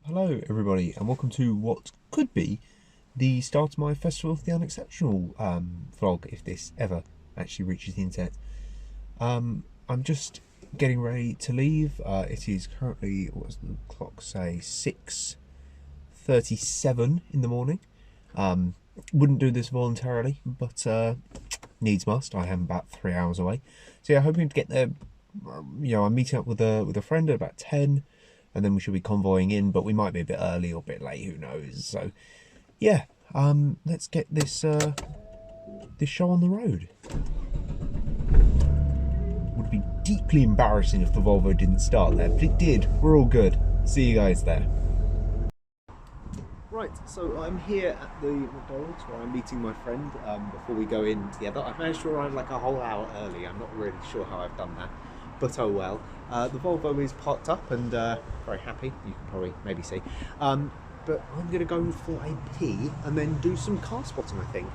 Hello everybody and welcome to what could be the start of my Festival of the Unexceptional vlog, if this ever actually reaches the internet. I'm just getting ready to leave. It is currently, what does the clock say, 6:37 in the morning. Wouldn't do this voluntarily, but needs must. I am about 3 hours away. So yeah, hoping to get there. I'm meeting up with a friend at about 10. And then we should be convoying in, but we might be a bit early or a bit late, who knows. So yeah, let's get this this show on the road. Would be deeply embarrassing if the Volvo didn't start there, but it did. We're all good. See you guys there. Right, so I'm here at the McDonald's where I'm meeting my friend before we go in together. I've managed to arrive like a whole hour early. I'm not really sure how I've done that, but oh well. The Volvo is parked up and very happy, you can probably maybe see. But I'm going to go for a pee and then do some car spotting, I think.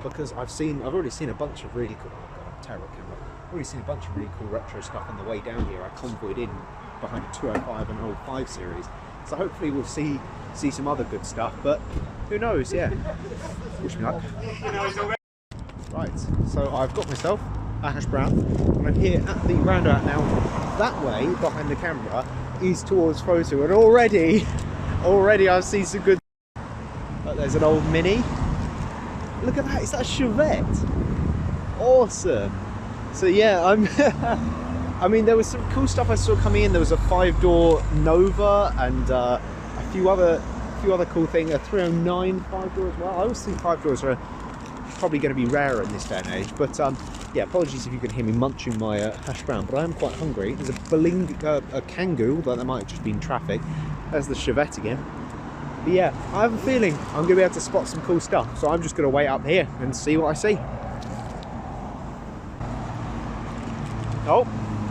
Because I've already seen a bunch of really cool, oh god, I'm a terrible camera. I've already seen a bunch of really cool retro stuff on the way down here. I convoyed in behind a 205 and an old 5 Series. So hopefully we'll see some other good stuff, but who knows, yeah. Wish me luck. Right, so I've got myself a hash brown, and I'm here at the roundabout now. That way, behind the camera, is towards FOTU, and already I've seen some good. Oh, there's an old Mini. Look at that! Is that a Chevette? Awesome. So yeah, I mean, there was some cool stuff I saw coming in. There was a 5-door Nova and a few other cool things. A 309 5-door as well. I always think 5-doors are probably going to be rarer in this day and age, but yeah, apologies if you can hear me munching my hash brown, but I am quite hungry. There's a Kangoo, although that might have just been traffic. There's the Chevette again. But yeah, I have a feeling I'm going to be able to spot some cool stuff, so I'm just going to wait up here and see what I see. Oh,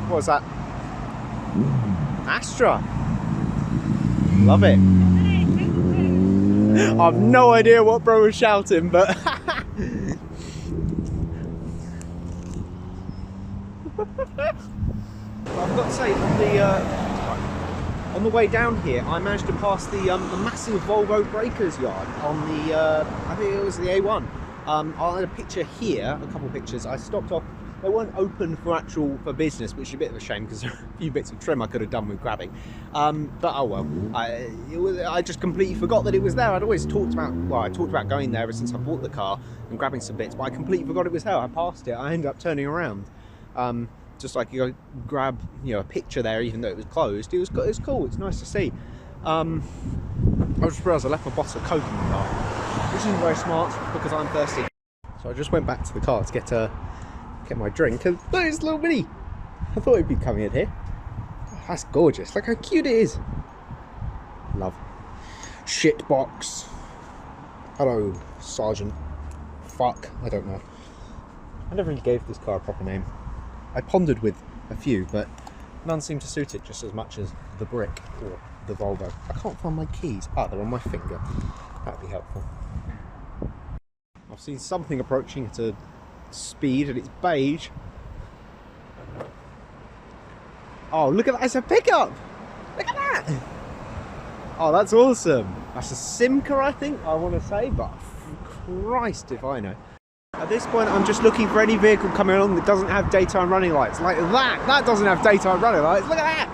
what was that? Astra. Love it. I've no idea what bro was shouting, but I've got to say, on the way down here, I managed to pass the massive Volvo breakers yard on the, I think it was the A1. I had a picture here, a couple of pictures. I stopped off. They weren't open for business, which is a bit of a shame because there are a few bits of trim I could have done with grabbing. But oh well, I just completely forgot that it was there. I'd always talked about going there ever since I bought the car and grabbing some bits, but I completely forgot it was there. I passed it. I ended up turning around. Just like you go grab, a picture there, even though it was closed. It was cool. It's nice to see. I just realised I left my bottle of Coke in the car, which isn't very smart because I'm thirsty. So I just went back to the car to get my drink, and look, it's a little Mini. I thought it'd be coming in here. Oh, that's gorgeous. Look how cute it is. Love. Shit box. Hello, Sergeant. Fuck. I don't know. I never really gave this car a proper name. I pondered with a few, but none seemed to suit it just as much as the brick or the Volvo. I can't find my keys. Ah, they're on my finger. That'd be helpful. I've seen something approaching at a speed and it's beige. Oh, look at that, it's a pickup! Look at that! Oh, that's awesome. That's a Simca, I think, I want to say, but Christ if I know. At this point, I'm just looking for any vehicle coming along that doesn't have daytime running lights. Like that! That doesn't have daytime running lights. Look at that!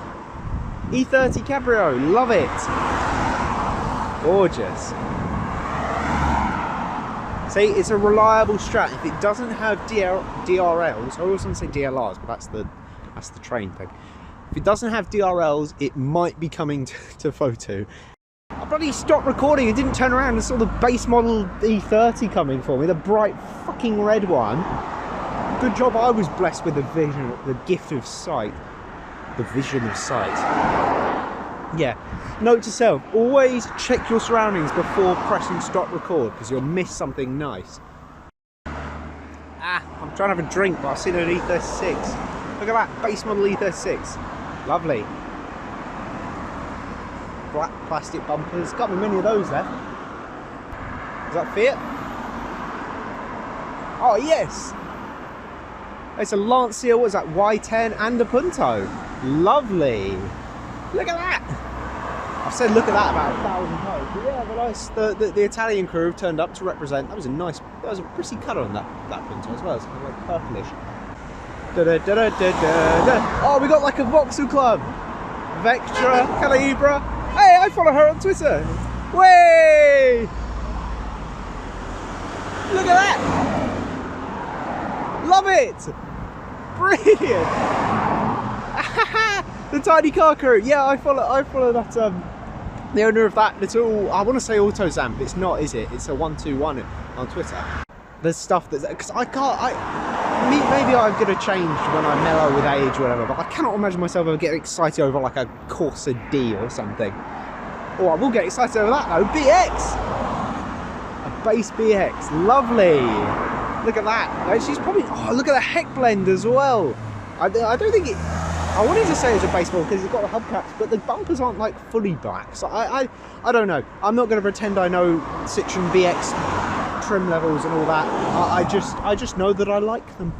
E30 Cabrio, love it! Gorgeous. See, it's a reliable Strat. If it doesn't have DRLs, I always want to say DLRs, but that's the train thing. If it doesn't have DRLs, it might be coming to FOTU. I bloody stopped recording and didn't turn around and saw the base model E30 coming for me, the bright fucking red one. Good job I was blessed with the gift of sight. The vision of sight. Yeah, note to self, always check your surroundings before pressing stop record because you'll miss something nice. I'm trying to have a drink, but I've seen an E36. Look at that, base model E36. Lovely. Black plastic bumpers, can't be many of those left. Is that Fiat? Oh yes! It's a Lancia, what is that, Y10 and a Punto. Lovely. Look at that. I've said look at that about 1,000 times. But yeah, the Italian crew have turned up to represent. That was a pretty colour on that Punto as well. It's kind of like purplish. Oh, we got like a Vauxhall Club. Vectra, Calibra. Hey, I follow her on Twitter. Way! Look at that! Love it! Brilliant! The tiny car crew. Yeah, I follow that. The owner of that little, I want to say AutoZamp. It's not, is it? It's a 121 on Twitter. There's stuff that's because maybe I'm gonna change when I mellow with age or whatever. But I cannot imagine myself ever getting excited over like a Corsa D or something. Oh, I will get excited over that though. BX, a base BX, lovely. Look at that. She's probably. Oh, look at the heck blend as well. I don't think it. I wanted to say it's a baseball because it's got the hubcaps, but the bumpers aren't like fully black. So I don't know. I'm not going to pretend I know Citroen BX trim levels and all that. I just know that I like them.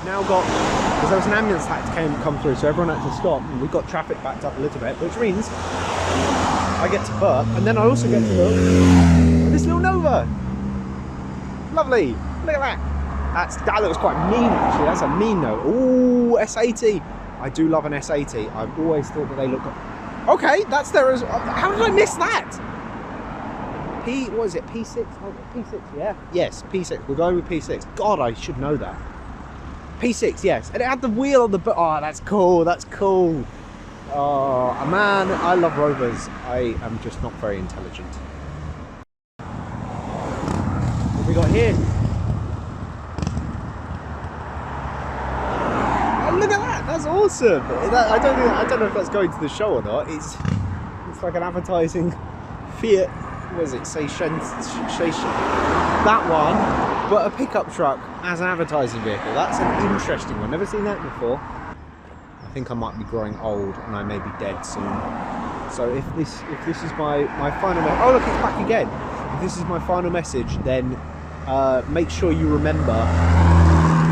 Now got, because there was an ambulance that had to come through, so everyone had to stop, and we got traffic backed up a little bit, which means I get to burp, and then I also get to burp this little Nova. Lovely. Look at that. That looks quite mean actually. That's a mean note. Ooh, S80. I do love an S80. I've always thought that they look. Okay, that's there as. How did I miss that? What is it? P6? Oh, P6. Yeah. Yes, P6. We're going with P6. God, I should know that. P6. Yes, and it had the wheel on the. Oh, that's cool. That's cool. Oh man, I love Rovers. I am just not very intelligent. What have we got here? Look at that! That's awesome. I don't know if that's going to the show or not. It's like an advertising Fiat. What is it? That one, but a pickup truck as an advertising vehicle. That's an interesting one. Never seen that before. I think I might be growing old and I may be dead soon. So if this is my final message. Oh look, it's back again. If this is my final message, then make sure you remember.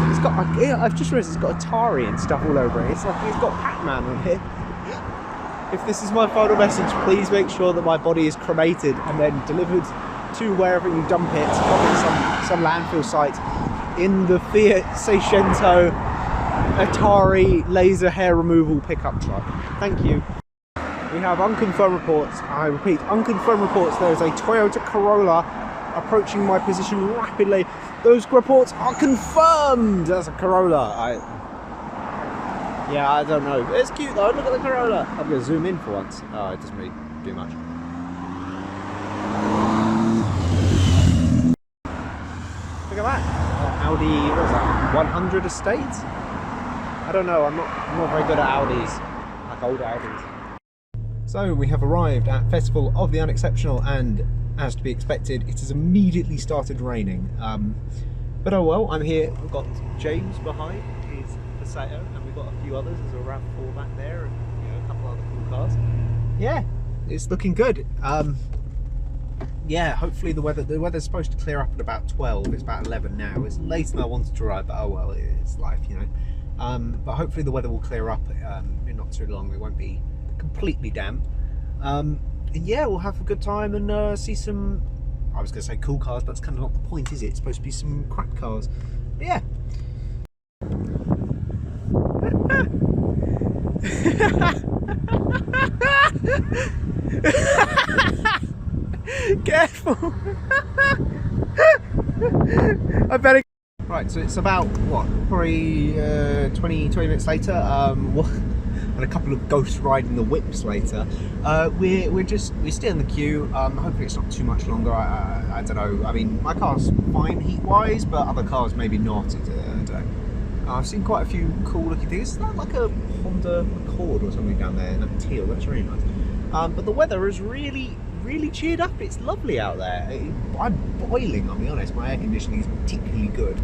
It's got, I've just realised it's got Atari and stuff all over it. It's like it's got Pac-Man on it. If this is my final message, please make sure that my body is cremated and then delivered to wherever you dump it, probably some landfill site, in the Fiat Seicento Atari laser hair removal pickup truck. Thank you. We have unconfirmed reports. I repeat, unconfirmed reports. There is a Toyota Corolla approaching my position rapidly. Those reports are confirmed. That's a Corolla. Yeah, I don't know. It's cute though. Look at the Corolla. I'm going to zoom in for once. Oh, it doesn't really do much. Look at that. Audi. What's that? 100 Estate. I don't know. I'm not very good at Audis. Like old Audis. So we have arrived at Festival of the Unexceptional, and as to be expected, it has immediately started raining. But oh well, I'm here. We've got James behind, he's Paseo, and we've got a few others. There's a RAV4 back there, and a couple other cool cars. Yeah, it's looking good. Yeah, hopefully the weather's supposed to clear up at about 12. It's about 11 now. It's later than I wanted to ride, but oh well, it's life, But hopefully the weather will clear up in not too long. It won't be completely damp. And yeah, we'll have a good time and see some, I was going to say cool cars, but that's kind of not the point, is it? It's supposed to be some crap cars. But yeah. Careful. I better. Right, so it's about what, probably 20 minutes later, and a couple of ghost riding the whips later. We're still in the queue. Hopefully it's not too much longer. I don't know. I mean, my car's fine heat wise, but other cars maybe not. I've seen quite a few cool looking things. It's not like a Honda Accord or something down there in that teal. That's really nice. But the weather is really cheered up. It's lovely out there. I'm boiling, I'll be honest. My air conditioning is particularly good.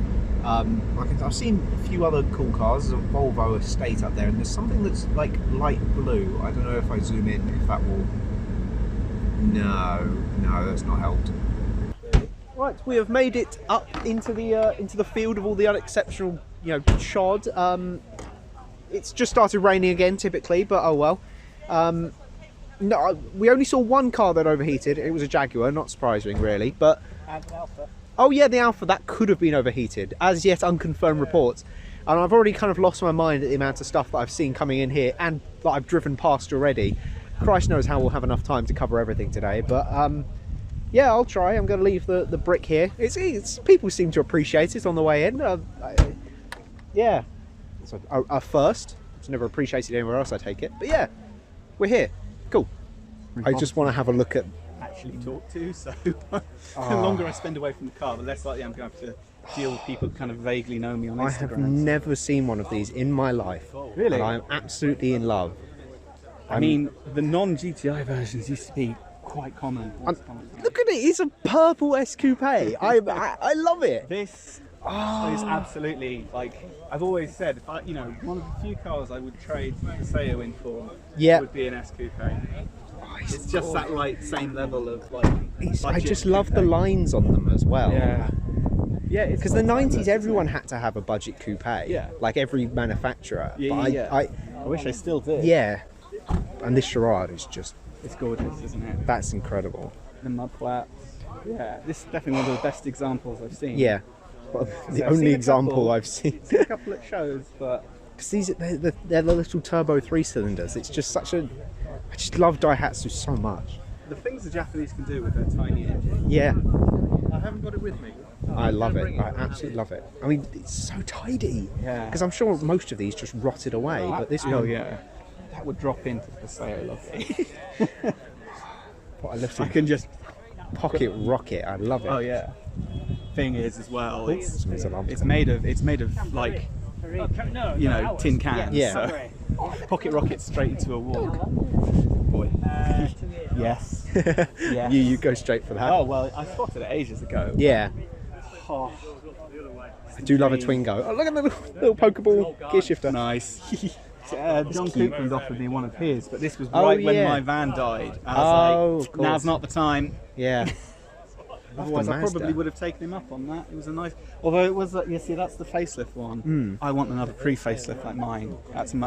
I've seen a few other cool cars. There's a Volvo Estate up there, and there's something that's like light blue. I don't know if I zoom in if that will. No, that's not helped. Right, we have made it up into the field of all the unexceptional, chod. It's just started raining again, typically, but oh well. No, we only saw one car that overheated. It was a Jaguar, not surprising really, but... And Alpha. Oh yeah, the Alpha, that could have been overheated. As yet unconfirmed reports. And I've already kind of lost my mind at the amount of stuff that I've seen coming in here and that I've driven past already. Christ knows how we'll have enough time to cover everything today, but yeah, I'll try. I'm going to leave the brick here. It's people seem to appreciate it on the way in. Yeah, it's a first. It's never appreciated anywhere else, I take it. But yeah, we're here. Cool. I just want to have a look at... Actually talk to, so the longer I spend away from the car, the less likely I'm going to have to deal with people who kind of vaguely know me on Instagram. I have never seen one of these in my life. Really? And I am absolutely in love. I mean, the non-GTI versions used to be quite common. Look at it, it's a purple S Coupe. I love it. This is absolutely, like, I've always said, if I, you know, one of the few cars I would trade the Passeo in for would be an S Coupe. It's just that like same level of like. I just love the lines on them as well. Yeah. Yeah, because the 90s, everyone had to have a budget coupe. Yeah. Like every manufacturer. Yeah, but I wish I still did. Yeah. And this Charade is just... It's gorgeous, isn't it? That's incredible. The mud flaps. Yeah, this is definitely one of the best examples I've seen. Yeah. Well, the only example I've seen. I've seen a couple at shows, but... Because they're the little turbo 3-cylinders. It's just such a... I just love Daihatsu so much. The things the Japanese can do with their tiny engine. Yeah. I haven't got it with me. I love it. I absolutely love it. I mean, it's so tidy. Yeah. Because I'm sure most of these just rotted away, but this one... yeah. That would drop into the Passeo, lovely. What a little... I can just... Pocket rocket. I love it. Oh, yeah. Thing is, as well, it's made of like, you know, tin cans. Yeah. So pocket rockets straight into a walk. Boy. Yes. Yes. You go straight for that. Oh well, I spotted it ages ago. Yeah. Oh, I do love a Twingo. Oh, look at the little Pokeball gear shifter. Nice. John Coupland offered me one of his, but this was right when my van died. I was like, now's not the time. Yeah. Otherwise, I probably would have taken him up on that. It was a nice, although it was, you see, that's the facelift one. I want another pre-facelift like mine. That's I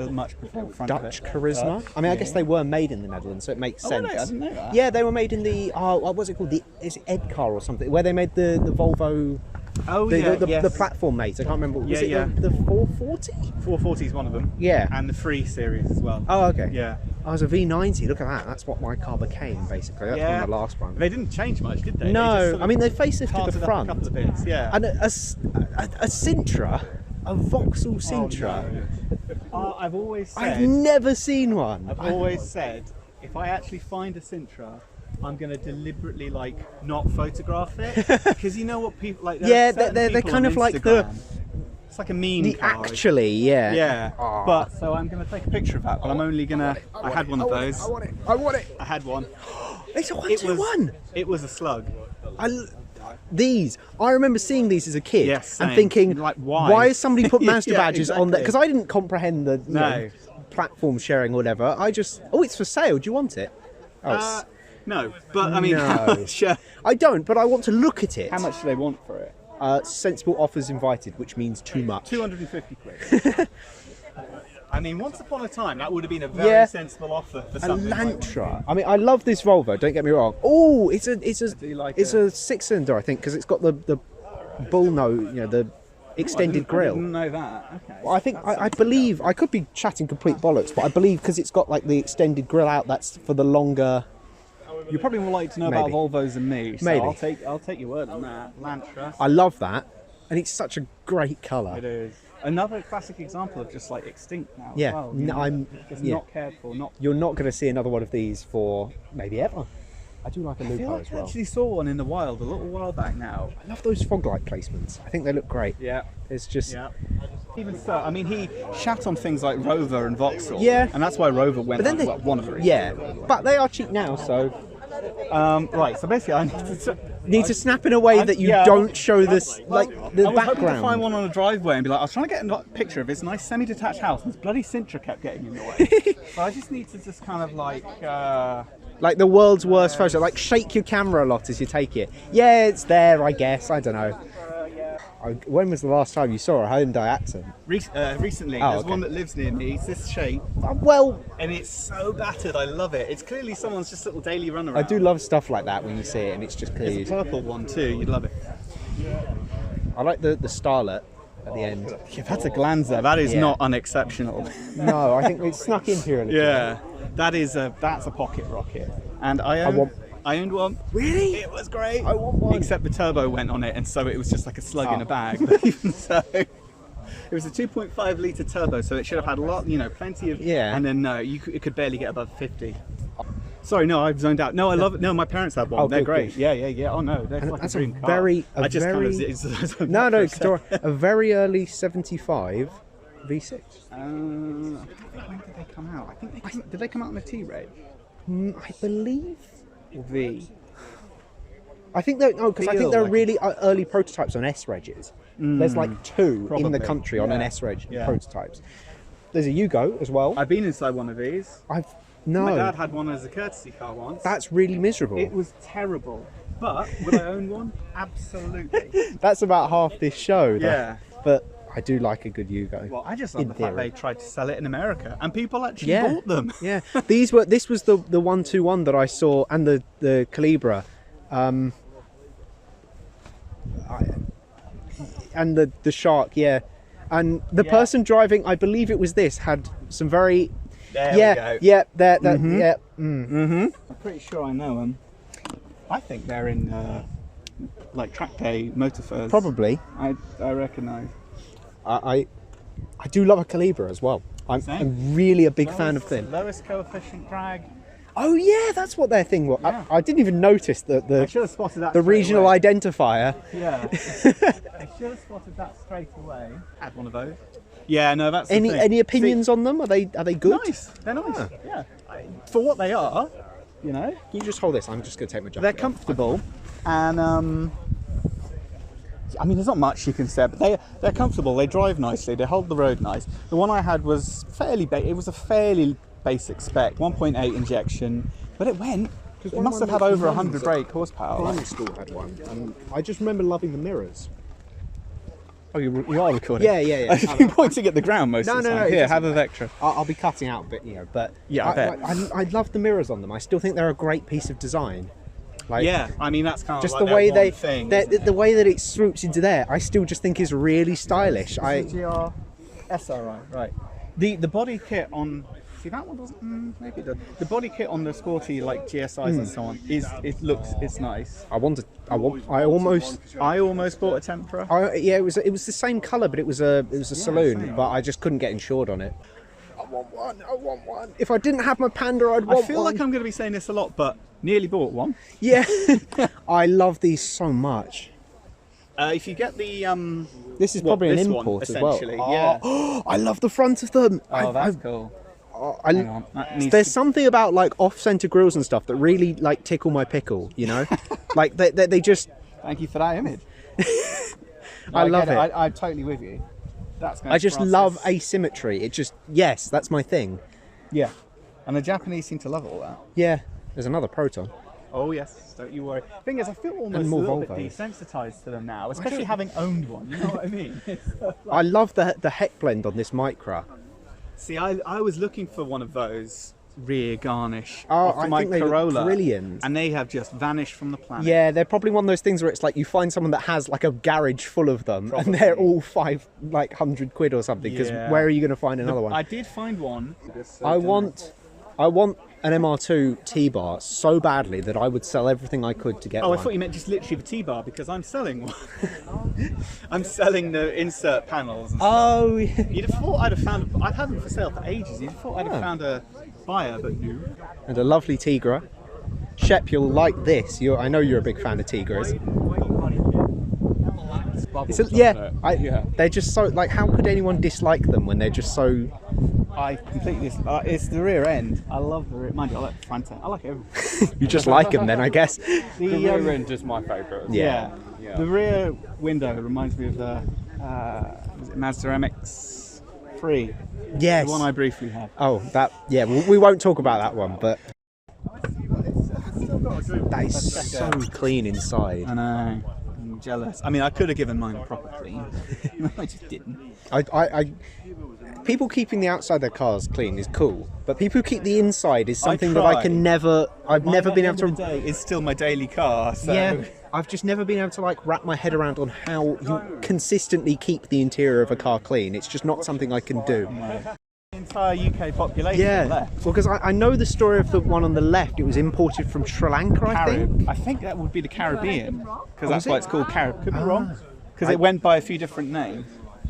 much prefer the front Dutch of it. Charisma. I mean, I guess they were made in the Netherlands, so it makes sense. Really? I didn't know that. Yeah, they were made in the what was it called? Is it Edcar or something? Where they made the Volvo. Oh the platform mate. I can't remember. Was it the 440? 440 is one of them. Yeah. And the 3 Series as well. Oh, okay. Yeah. I was a V90. Look at that. That's what my car became, basically. That's one of the last one. They didn't change much, did they? No. I mean, they facelifted the front. A couple of bits, yeah. And a Sintra, a Vauxhall Sintra. Oh, no. I've always said... I've never seen one. I've always said, if I actually find a Sintra, I'm going to deliberately, like, not photograph it. Because you know what people... like. Yeah, they're kind of like the... It's like a meme car. Actually, yeah. Yeah. Oh. But, so I'm going to take a picture of that, but I'm only going to... I had one of those. I want it. I want it. I had one. It's a 121. It was a slug. I remember seeing these as a kid and same. thinking, like, why has somebody put Mazda badges on there? Exactly. Because I didn't comprehend the know, platform sharing or whatever. I just, it's for sale. Do you want it? No, but I mean, no. I don't, but I want to look at it. How much do they want for it? Sensible offers invited, which means too much. 250 quid. I mean, once upon a time, that would have been a very sensible offer for something. A Lantra. I mean, I love this Volvo. Don't get me wrong. Oh, it's a 6-cylinder, I think, because it's got the bull nose, the extended grille. I didn't know that. Okay. Well, I think I believe I could be chatting complete bollocks, but I believe because it's got like the extended grille out, that's for the longer. You're probably more likely to know about Volvos than me. So Maybe. I'll take your word on that. Lantra. I love that, and it's such a great colour. It is. Another classic example of just like extinct now. Yeah, as well, not cared for. You're not going to see another one of these for maybe ever. I do like a Lupo as well. I actually saw one in the wild a little while back now. I love those fog light placements. I think they look great. Yeah. It's just... Yeah. Even so, I mean, he shat on things like Rover and Vauxhall. Yeah. And that's why Rover went one of the reasons. Yeah, but they are cheap now, so... Right, so basically I need to snap in a way that you don't show this, the background. I was hoping to find one on a driveway and be like, I was trying to get a picture of this nice semi-detached house, and this bloody Sintra kept getting in the way. So I just need to just kind of like the world's worst photo, like shake your camera a lot as you take it. Yeah, it's there, I guess. I don't know. When was the last time you saw a Hyundai Accent? Recently, Oh, there's okay. one that lives near me. It's this shape, Well, and it's so battered. I love it. It's clearly someone's just little daily run around. I do love stuff like that when you see it and it's just There's clear. a purple one too. You'd love it. I like the starlet at the end. Yeah, that's a Glanzer. That is Yeah. not unexceptional. No, I think it snuck in here a little. Yeah, that's a pocket rocket, and I owned one. Really? It was great. I want one. Except the turbo went on it, and so it was just like a slug in a bag. But even so, it was a 2.5 litre turbo, so it should have had a lot, plenty of. Yeah. And then it could barely get above 50. Sorry, no, I've zoned out. No, I love it. No, my parents have one. Oh, They're good, great. good. Yeah. Oh no, they're like That's a a dream car. very, I just very. kind No, of. a very early '75 V6. When did they come out? Did they come out in a T-Reg? I believe. Or V? I think they're because I think Feel they're like really early prototypes on S-Regs. There's like 2 in the Probably. country on an Yeah. S-Reg Yeah. prototypes. There's a Yugo as well. I've been inside one of these. No, My dad had one as a courtesy car once. that's really miserable. It was terrible. But would I own one? Absolutely. That's about half this show. though. Yeah. But I do like a good Yugo. Well, I just love In the fact theory. they tried to sell it in America and people actually Yeah. bought them. Yeah, this was the 121 that I saw, and the Calibra, and the Shark, yeah, and the person driving, I believe it was this, had some very, There we yeah, go. yeah, that, yeah, I'm pretty sure I know them. I think they're in like track day motor furs. probably. I recognise. I do love a Calibra as well. I'm really a big fan of them. Lowest coefficient drag. Oh yeah, that's what their thing was. Yeah. I didn't even notice that I should have spotted that. the straight regional away. identifier. Yeah. I should have spotted that straight away. Had one of those. Yeah, no, that's the thing. Any opinions on them? Are they good? Nice. They're nice. Ah. Yeah. For what they are, Can you just hold this? I'm just going to take my jacket they're off. comfortable, and I mean, there's not much you can say, but they're comfortable. They drive nicely. They hold the road nice. The one I had was it was a fairly basic spec, 1.8 injection, but it went. It must have had over 100 brake horsepower. Primary school had one, and I just remember loving the mirrors. Oh, you are recording? Yeah. I've been pointing at the ground most of the time. it Here, doesn't have a Vectra. I'll be cutting out a bit, but Yeah, I bet. I love the mirrors on them. I still think they're a great piece of design. Like, Yeah, I mean that's kind of just like the way their one thing. the way that it swoops into there, I still just think is really stylish. GR SRI, right? The body kit on that one doesn't maybe it does. The body kit on the sporty like GSIs and so on it's nice. I almost bought a Tempera. it was the same colour, but it was a saloon, same. but I just couldn't get insured on it. I want one. If I didn't have my Panda, I'd want I feel one. like I'm going to be saying this a lot, but nearly bought one. Yeah, I love these so much. If you get the This is probably an this one, import as well. essentially, yeah. I love the front of them. Oh, that's cool. Hang on, that needs There's to- something about like off-center grills and stuff that really like tickle my pickle. Like they just. Thank you for that image. I love get it. I'm totally with you. That's I just love asymmetry. It just that's my thing. Yeah, and the Japanese seem to love all that. Yeah. There's another Proton. Oh yes, don't you worry. Thing is, I feel almost a more little Volvos. bit desensitized to them now, especially having owned one. You know what I mean? I love the heck blend on this Micra. See, I was looking for one of those rear garnish Oh, off I my think they look Corolla, brilliant. and they have just vanished from the planet. Yeah, they're probably one of those things where it's like you find someone that has like a garage full of them, Probably. and they're all £500 or something. Because Yeah. where are you going to find another one? I did find one. I want an MR2 T-bar so badly that I would sell everything I could to get Oh, one. I thought you meant just literally the T-bar because I'm selling one. I'm selling the insert panels. And stuff. Oh, yeah. You'd have thought I'd have found. I've had them for sale for ages. You'd have thought I'd have Oh. found a buyer, but no. And a lovely Tigra. Shep, you'll like this. I know you're a big fan of Tigras. They're just so like. How could anyone dislike them when they're just so? I completely. It's the rear end. I love the rear. Mind you, I like the front end. I like everything. You just like them then, I guess. The rear end is my favourite. Yeah. Yeah. The rear window reminds me of the was it Mazda MX-3, Yes. the one I briefly had. Oh, that. Yeah, we won't talk about that one, but that is so clean inside. I know. jealous. I mean, I could have given mine a proper clean. I just didn't. People keeping the outside of their cars clean is cool, but people who keep the inside is something that try. I can never. I've never been able to. It's still my daily car. So. Yeah, I've just never been able to like wrap my head around on how you consistently keep the interior of a car clean. It's just not something I can do. The entire UK population left. Well, because I know the story of the one on the left. It was imported from Sri Lanka, I think. I think that would be the Caribbean, because that's it? why it's called Carib. Could be wrong, because it went by a few different names.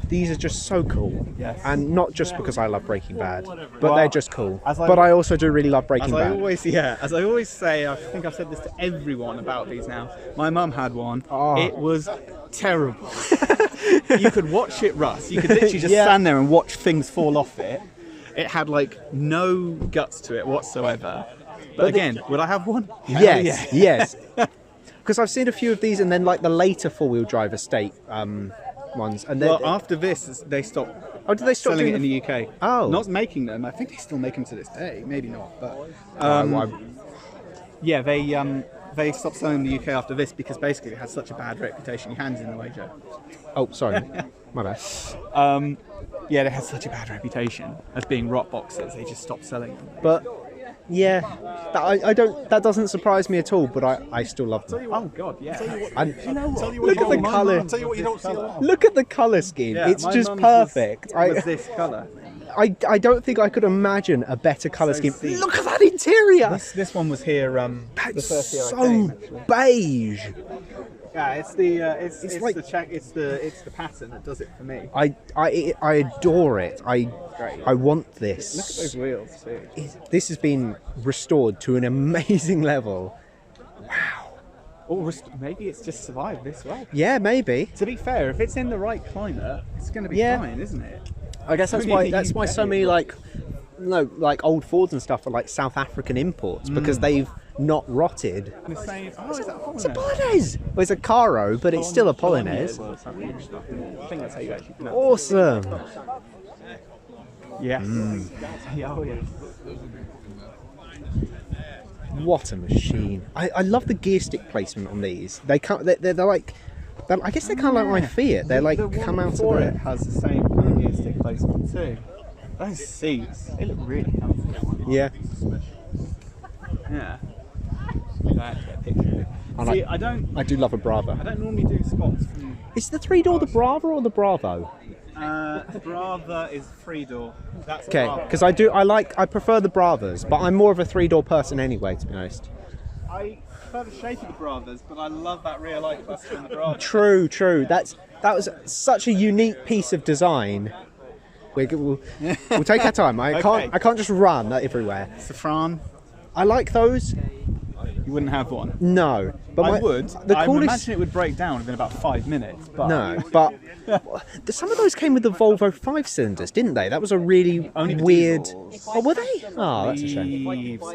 These are just so cool. Yes. And not just because I love Breaking Bad, but they're just cool. But I also do really love Breaking Bad. As I always say, I think I've said this to everyone about these now. My mum had one. Oh. It was terrible. You could watch it rust. You could literally just stand there and watch things fall off it. It had like no guts to it whatsoever. But again, would I have one? Yes, yes. Because I've seen a few of these, and then like the later four-wheel drive estate ones. And well, after this, they stopped. Oh, did they stop selling doing it in the UK? Oh, not making them. I think they still make them to this day. Maybe not, but yeah, they stopped selling in the UK after this because basically it had such a bad reputation. Your hand's in the way, Joe. Oh, sorry, my bad. Yeah, they had such a bad reputation as being rot boxes. They just stopped selling them. But yeah, I don't. That doesn't surprise me at all. But I still love them. Oh God, yeah. Look at the colour. I'll tell you what you don't see a lot. Look at the colour scheme. Yeah, it's my just mum's perfect. Was this colour? I don't think I could imagine a better colour scheme. seedy. Look at that interior. This one was here. The That's first year I so came. Actually. beige. Yeah, it's the like- it's the pattern that does it for me. I adore it. I want this. Look at those wheels too. This has been restored to an amazing level. Wow. Or maybe it's just survived this way. Yeah, maybe. To be fair, if it's in the right climate, it's going to be fine, isn't it? I guess that's why so many like old Fords and stuff are like South African imports because they've not rotted. And it's saying, oh, is that a It's a Polonaise. Well, it's a Caro, but it's still a Polonaise. I think that's how you actually pronounce Awesome. it. Yes. Oh, yeah. What a machine. I love the gear stick placement on these. They can't. They're like. I guess they're kind of like my Fiat. They're like come out of it has the same kind of gear stick placement too. Those seats, they look really healthy. Yeah. Yeah. Look at that picture. See, I do love a Bravo. I don't normally do spots from. Is the 3-door the Bravo or the Bravo? The Brava is 3-door. That's Okay, because I prefer the Bravas, but I'm more of a 3-door person anyway, to be honest. I prefer the shape of the Bravas, but I love that rear light cluster in the Brava. True. That was such a unique piece of design. We'll take our time. I can't just run everywhere. Safran. I like those. You wouldn't have one. No, but I would. The I coolest. imagine it would break down within about 5 minutes. But No, but some of those came with the Volvo 5-cylinders, didn't they? That was a really Only the weird. diesels. Oh, were they? Oh, that's a shame.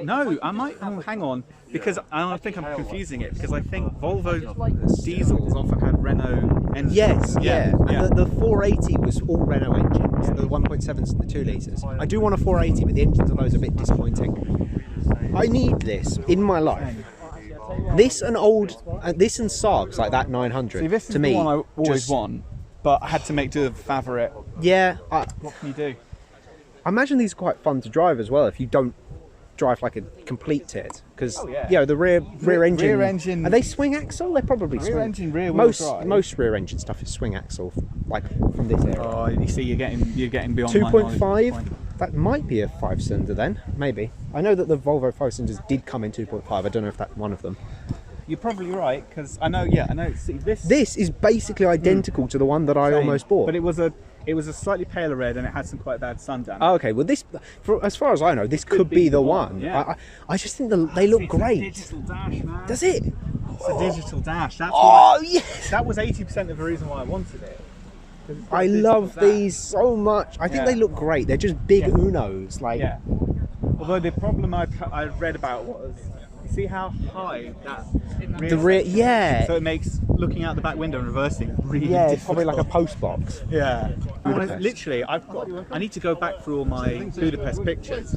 No, I might. Oh, hang on, because I think I'm confusing it because I think Volvo diesels often had Renault engines. Yes, yeah. yeah. And the 480 was all Renault engines, the 1.7s and the 2 litres. I do want a 480, but the engines on those are a bit disappointing. I need this in my life. This and Saabs like that 900. See, this is to me, the one I always want, but I had to make do with Favorite. Yeah, What can you do? I imagine these are quite fun to drive as well if you don't drive like a complete tit, because the rear engine. Are they swing axle? They're probably swing. Engine, rear wheel drive. Most rear engine stuff is swing axle, like from this area. Oh, you see, you're getting beyond 2.5. That might be a 5-cylinder then, maybe. I know that the Volvo 5-cylinders did come in 2.5. I don't know if that's one of them. You're probably right, because I know. See, This is basically identical to the one that I almost bought. But it was a slightly paler red, and it had some quite bad sun damage. Oh, okay, well this, as far as I know, this could be the one. Yeah. I just think they look great. It's a digital dash, man. Does it? It's a digital dash. That's Yes! That was 80% of the reason why I wanted it. I love these so much. I think they look great. They're just big Unos. Like, Although the problem I read about was See how high that yeah. So it makes looking out the back window and reversing really Yeah, it's difficult. probably like a post box. Yeah. Budapest. Literally, I need to go back through all my Budapest pictures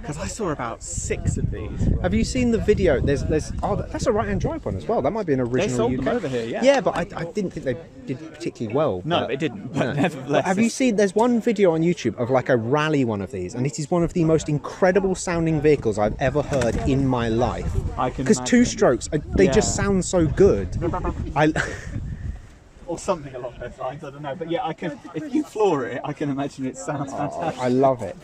because I saw about 6 of these. Have you seen the video? There's that's a right-hand drive one as well. That might be an original They sold UK. them over here, yeah. Yeah, but I didn't think they did particularly well. No, they didn't. But nevertheless, have you seen? There's one video on YouTube of like a rally one of these, and it is one of the most incredible sounding vehicles I've ever heard in my life. Because 2 strokes, they just sound so good. Or something along those lines, I don't know. But yeah, I can. If you floor it, I can imagine it sounds fantastic. I love it.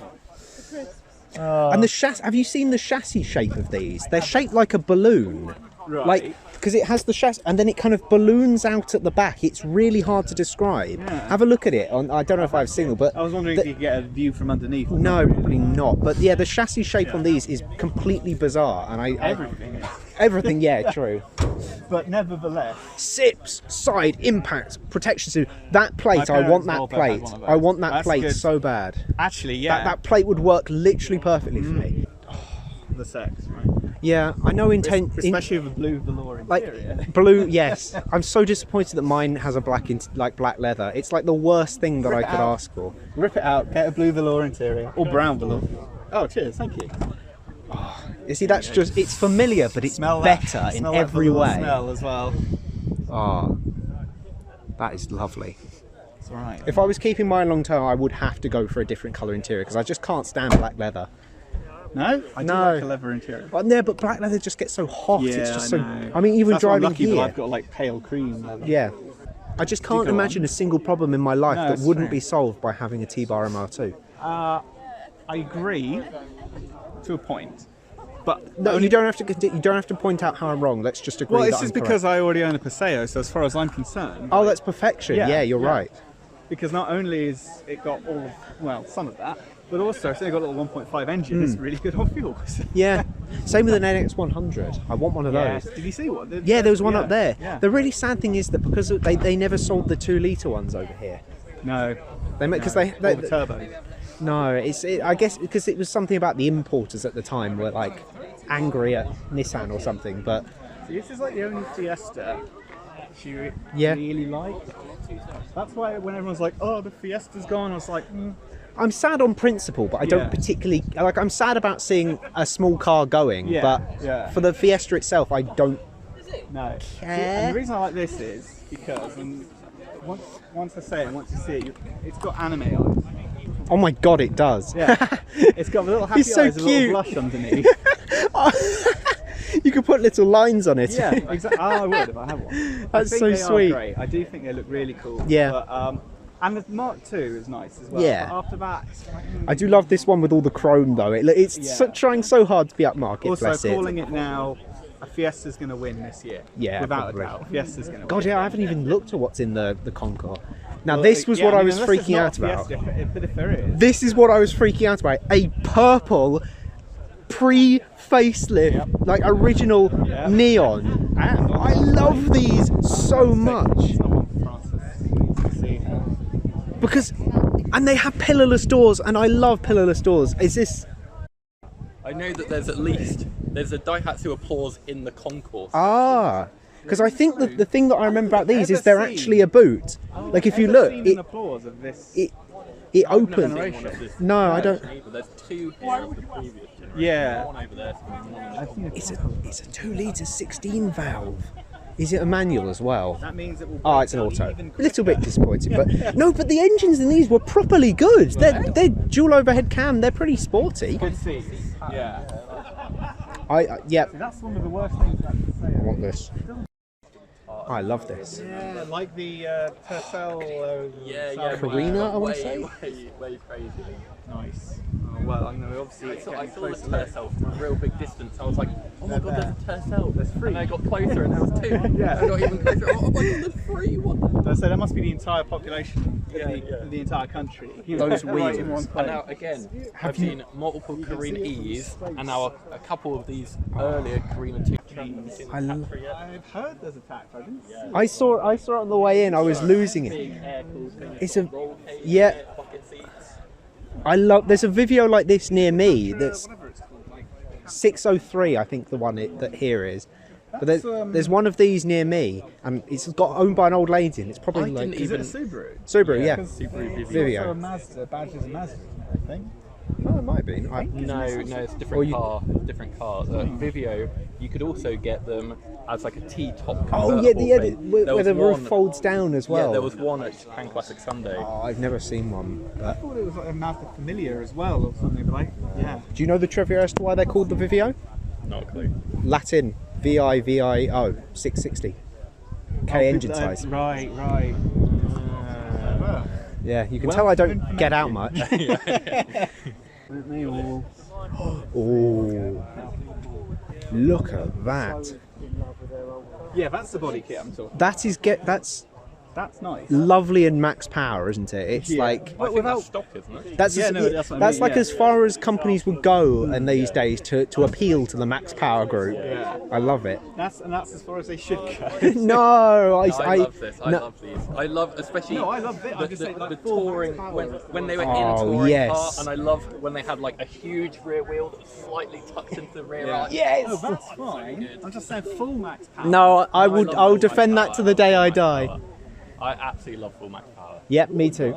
And the chassis, have you seen the chassis shape of these? They're shaped like a balloon. Right. Like, because it has the chassis and then it kind of balloons out at the back. It's really hard to describe. Yeah. Have a look at it. I don't know if I have a signal, but... I was wondering if you could get a view from underneath. No, probably not. But yeah, the chassis shape on these is completely bizarre. And Everything. Everything, yeah, true. But nevertheless... Sips, side, impact, protection suit. That plate, I want that plate. I want that plate so bad. Actually, yeah. That plate would work literally perfectly for me. The sex, right? Yeah, I know especially with a blue velour interior. Like blue, yes. I'm so disappointed that mine has a black leather. It's like the worst thing that I could ask for. Rip it out, get a blue velour interior or brown velour. Oh, cheers, thank you. You see, that's just, it's familiar, but it's better in every way. Smell as well. Oh, that is lovely. It's alright. If I was keeping mine long term, I would have to go for a different colour interior because I just can't stand black leather. No? I do like a leather interior. Well, yeah, but black leather just gets so hot. Yeah, it's just I so. know. I mean, even That's why I'm driving lucky here, that I've got like pale cream leather. Yeah, I just can't imagine a single problem in my life that wouldn't be solved by having a T-Bar MR2. I agree to a point, but no, you don't have to. You don't have to point out how I'm wrong. Let's just agree. Well, that this is because I already own a Paseo, so as far as I'm concerned. Oh, that's perfection. Yeah, you're right. Because not only is it got all of, well, some of that, but also it's only got a little 1.5 engine. It's really good on fuel. Yeah, same with an NX100. I want one of those. Did you see one? Yeah, there was one up there. Yeah. The really sad thing is that because they never sold the 2-litre ones over here. No, because all the turbos. No, I guess because it was something about the importers at the time were like angry at Nissan or something. But see, this is like the only Fiesta she really liked. That's why when everyone's like, "Oh, the Fiesta's gone," I was like, I'm sad on principle, but I don't particularly like. I'm sad about seeing a small car going, but for the Fiesta itself, I don't care. See, and the reason I like this is because once I say it, and once you see it, it's got anime eyes. Oh my god, it does. Yeah, it's got a little happy so eyes, cute. A little blush underneath. You could put little lines on it. Yeah, exactly. Oh, I would if I had one. That's so sweet. Are great. I do think they look really cool. Yeah. But, and the Mark II is nice as well. Yeah. But after that, I do love this one with all the chrome though. It's trying so hard to be upmarket. Also, calling it now, a Fiesta's going to win this year. Yeah, without probably. a doubt. Fiesta's going to win. God, yeah, I haven't even looked at what's in the Concours. Now, this was what I was freaking out about. But if there is. This is what I was freaking out about. A purple pre-facelift, like original neon. And I love these so much. Because, and they have pillarless doors, and I love pillarless doors. Is this... I know that there's a Daihatsu Applause in the concourse. Ah, because I think that the thing that I remember about these is they're actually a boot. Like if you look, it Applause of this? It opens. No, I don't. There's 2 here of the previous. Yeah. One over there. It's a 2-litre 16 valve. Is it a manual as well? That means it will. Oh, it's an auto. A little bit disappointing, but no. But the engines in these were properly good. They're dual overhead cam. They're pretty sporty. Good seats. Yeah. Yeah. That's one of the worst things about the Paseo. I want this. I love this. Yeah, like the Tercel. Carina, I want to say. Way crazy. Nice. Oh, well, I know. Obviously, I saw the Tercel from a real big distance. I was like, oh my god, there's a Tercel. There's 3. And I got closer, and there was 2. Yeah. I got even closer. Oh my god, there's 3. What the? So that must be the entire population of the entire country. Those wheels. And now again, I've seen multiple Carina E's, and now a couple of these earlier Carina 2 chains. I've heard there's a tax. I didn't see it. I saw it on the way in. I was losing it. It's a I love. There's a video like this near me. That's 603, I think the one that here is. But there's one of these near me, and it's got owned by an old lady, and it's probably like... Is it a Subaru? Subaru, yeah. Subaru Vivio. Also a Mazda, badges a Mazda, I think. Oh, it might have been. No, it's different car. Different car. Vivio, you could also get them as like a T-top. Oh yeah, where the roof folds down as well. Yeah, there was one at Japan Classic Sunday. Oh, I've never seen one. But... I thought it was like a Mazda Familiar as well, or something. But yeah. Do you know the trivia as to why they're called the Vivio? Not a clue. Latin, VIVIO, 660. K engine size. Right. Yeah, you can tell I don't get out much. Oh, look at that. Yeah, that's the body kit I'm talking. That's nice. Lovely and max power, isn't it? It's like I think that's stock, isn't it? that's like as far as companies would go in these days to appeal to the max power group. Yeah. I love it. That's as far as they should go. No, I love this. I love these. I love especially. No, I love it. The touring when they were in Oh, touring yes. car, and I love when they had like a huge rear wheel that was slightly tucked into the rear arch. Yes. Oh, that's fine. I'm just saying full max power. No, I love will full defend max that to the day I die. power. I absolutely love full max power. Yep, me too.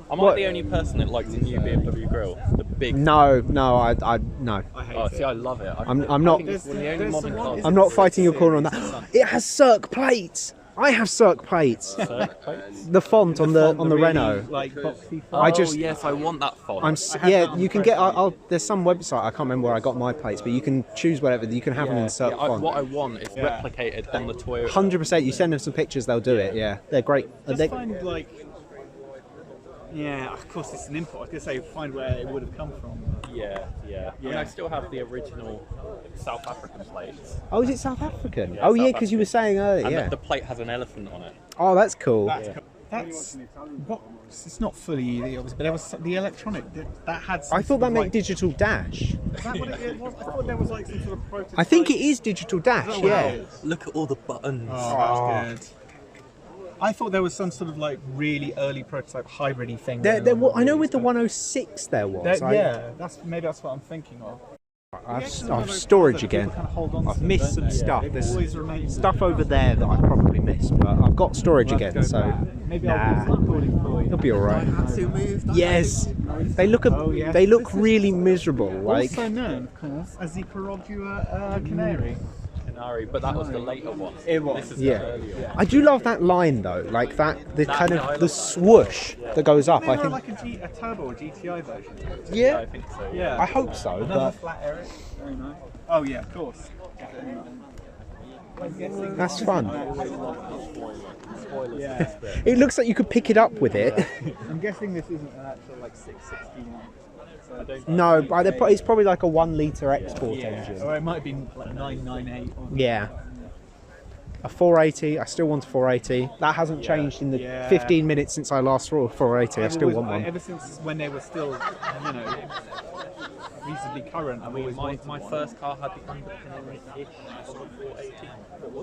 Am I the only person that likes the new BMW grille? The big. No, I no. Oh, see, I love it. I'm not. I think it's one of the only modern cars. I'm not fighting your corner on that. It has Cirque plates. I have Cirque plates. The font on the Renault. Like boxy Oh yes, I want that font. You can get. There's some website, I can't remember where I got my plates, but you can choose whatever. You can have them in Cirque font. What I want is replicated on the Toyota. 100%. You send them some pictures, they'll do it. Yeah, they're great. Find like. Yeah, of course it's an import. I was gonna say find where it would have come from. Yeah. I mean, I still have the original South African plates. Oh, is it South African? Yeah, oh, South yeah, because you were saying earlier. And Yeah. the plate has an elephant on it. Oh, that's cool. That's what. It's not fully EV, obviously, but there was the electronic that had. I thought that meant digital dash. Is that what it was? I thought there was like some sort of prototype. I think it is digital dash. Yeah. Look at all the buttons. Oh, that's good. I thought there was some sort of like really early prototype hybrid-y thing. I know with the 106 there was. Maybe that's what I'm thinking of. I've storage again. I've missed some stuff. There's stuff over there that I've probably missed, but I've got storage again, so maybe I'll do some recording for you. it'll be all right. Yes, they look really miserable. Like Also known, of course, as the Perodua Canary. But that was the later one. It was. This is yeah, the earlier one. I do love that line though, like the kind of the swoosh that goes up. I think. Like a turbo or GTI version. Yeah, I think so. Yeah. I hope so. Another But flat Eric. Very nice. Oh yeah, of course. that's fun. Yeah. It looks like you could pick it up with it. I'm guessing this isn't an actual like 660 one. So I don't No, but it's probably like a 1 litre export engine. Or it might be like 998. Or Yeah. A 480, I still want a 480. That hasn't changed in the 15 minutes since I last saw a 480. I still want one. Ever since when they were still, reasonably current. I mean, my first car had the underpinning-ish 480.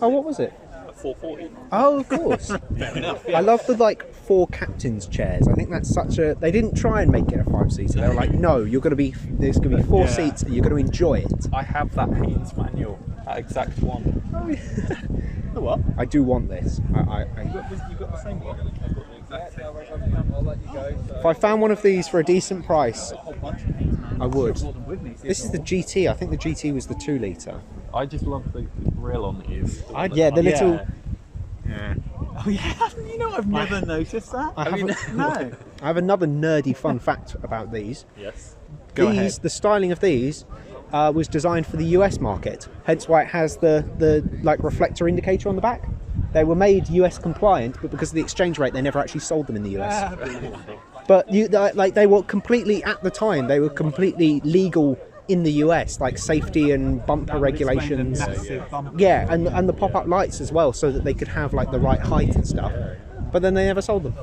Oh, what was it? A 440. Oh, of course. Fair enough. I love the like 4 captain's chairs. I think that's such a. They didn't try and make it a 5-seater. They were like, no, there's going to be 4 seats, and you're going to enjoy it. I have that Haynes manual, that exact one. Oh, yeah. The what? I do want this. You got the same one. If I found one of these for a decent price, A whole bunch of things, man. I would. With me. This is the GT. I think the GT was the 2 litre. I just love the grill on these. Yeah, the little. Yeah. Oh yeah. You know, I've never noticed that. No. I have another nerdy fun fact about these. Yes. Go ahead. The styling of these was designed for the US market, hence why it has the like reflector indicator on the back. They were made US compliant, but because of the exchange rate, they never actually sold them in the US. But they were completely at the time. They were completely legal in the US, like safety and bumper regulations. Yeah, and the pop-up lights as well, so that they could have like the right height and stuff. But then they never sold them.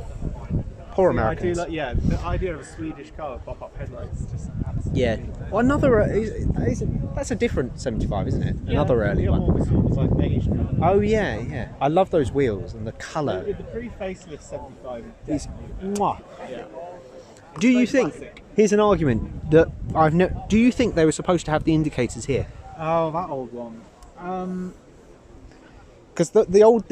Poor Americans. I do like, the idea of a Swedish car with pop-up headlights is just absolutely. Yeah. Well, another that's a different 75, isn't it? Another early one. More sort of like beige colour. Oh yeah. I love those wheels and the colour. The pre-facelift 75 It's mwah. Yeah. Do you think? Here's an argument that do you think they were supposed to have the indicators here? Oh, that old one. Because the old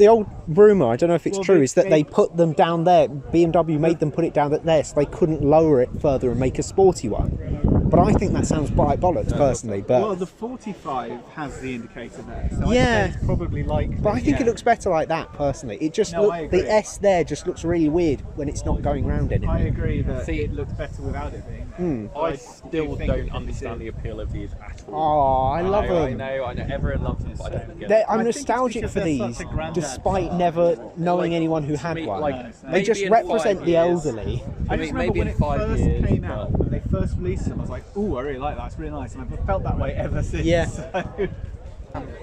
rumour, I don't know if it's true, is that they they put them down there. BMW made them put it down there, so they couldn't lower it further and make a sporty one. But I think that sounds bright bollocks, personally. But well, the 45 has the indicator there, so Yeah. I'd say it's probably like. But I think it looks better like that, personally. It just No, I agree. the S there just looks really weird when it's not going round anything. I agree that See, it looks better without it being. I still don't understand the appeal of these at all. Oh, I love them. I know. Everyone loves them, but I don't get I'm it. I think it's nostalgic because for they're these, such a granddad despite style. never knowing Like, anyone who to had me, one. like, They maybe just in represent 5 the years. elderly. I just remember maybe when in it 5 first years, came but- out, when they first released them, I was like, "Ooh, I really like that. It's really nice," and I've felt that way ever since. Yeah. So.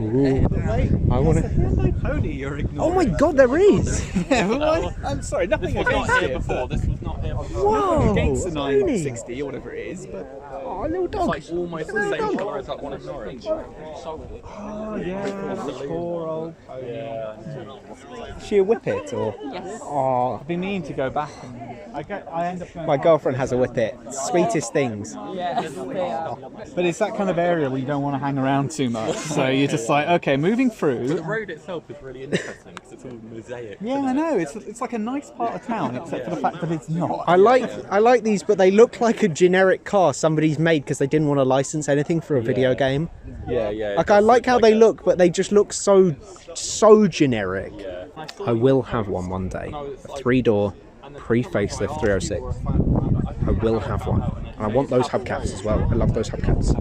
Ooh. I want There's a to. Hyundai Pony you're ignoring. Oh my God, there is! Yeah, well, I'm sorry, nothing This was against not here it. before. This was not here before. Whoa, Nothing against the Pony. 960 or whatever it is, but Oh, little It's dog. like almost the same colour as that one in Norwich. oh yeah, the poor old pony. Yeah. Is she a whippet or? Yes. Oh, I've been meaning to go back, and I end up going. my girlfriend has a whippet. Sweetest things. Yes, they are. But it's that kind of area where you don't want to hang around too much, so you're just like, okay, moving The through. road itself is really interesting because it's all mosaic. Yeah, I know. It's like a nice part of town, except for the fact that it's not. I like these, but they look like a generic car somebody's made because they didn't want to license anything for a video game. Yeah. Like, I like how they look, but they just look so generic. Yeah. I will have one day. A 3-door pre-facelift 306. I will have one. And I want those hubcaps as well. I love those hubcaps.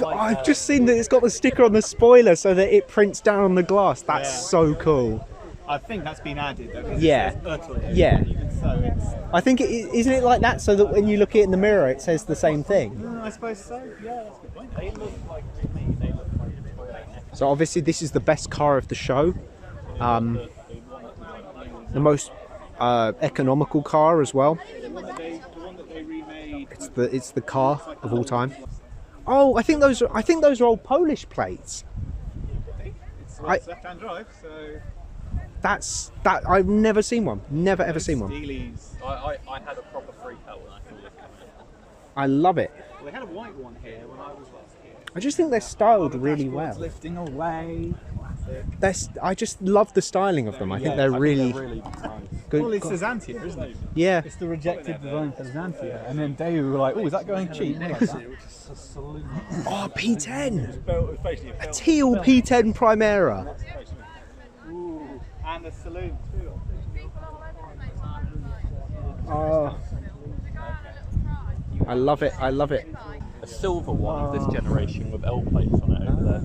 I've just seen that it's got the sticker on the spoiler so that it prints down on the glass. That's so cool. I think that's been added though. 'cause Yeah. It says Italy, Yeah. Even so, it's. I think isn't it like that so that when you look at it in the mirror it says the same thing? I suppose so. Yeah, that's a good point. They look like, to me, they look like So obviously this is the best car of the show. The most economical car as well. The one that they remade. It's the car of all time. Oh, I think those are old Polish plates. It's left-hand drive, so. That I've never seen one. Never ever seen one. Steelies. I had a proper freak out when I saw this coming. I love it. Well, they had a white one here when I was last here. I just think they're styled really Dashboard's well. Lifting away. Classic. I just love the styling of them. I think they're really really nice. good. Well, it's the Xantia, isn't it? Yeah. It's the rejected design for the Xantia. And then they were like, oh, is that going cheap? Oh, P10. A teal P10 Primera. Ooh, and the saloon too. Oh, I love it. I love it. A silver one of this generation with L plates on it over there.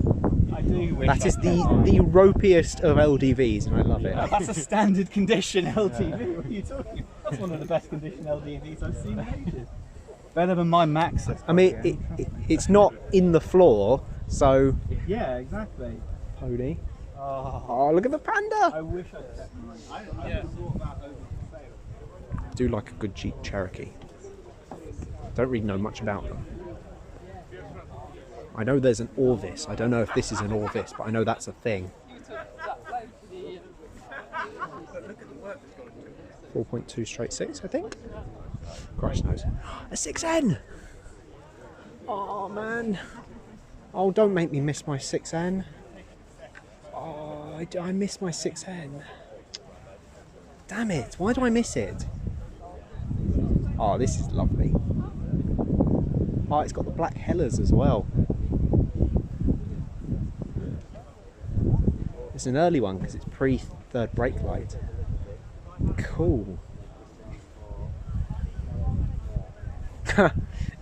I do wish That is I the ropiest of LDVs, and I love it. That's a standard condition LTV. What are you talking? That's one of the best condition LDVs I've seen in ages. Better than my Maxus. I mean, it's not in the floor, so. Yeah, exactly. Pony. Oh, Oh, look at the I panda! wish I'd kept mine. I brought that over for sale. I do like a good Jeep Cherokee. Don't really know much about them. I know there's an Orvis. I don't know if this is an Orvis, but I know that's a thing. 4.2 straight 6, I think. Christ knows. A 6N! Oh, man. Oh, don't make me miss my 6N. Oh, I miss my 6N. Damn it, why do I miss it? Oh, this is lovely. Oh, it's got the black hellers as well. It's an early one because it's pre-third brake light. Cool.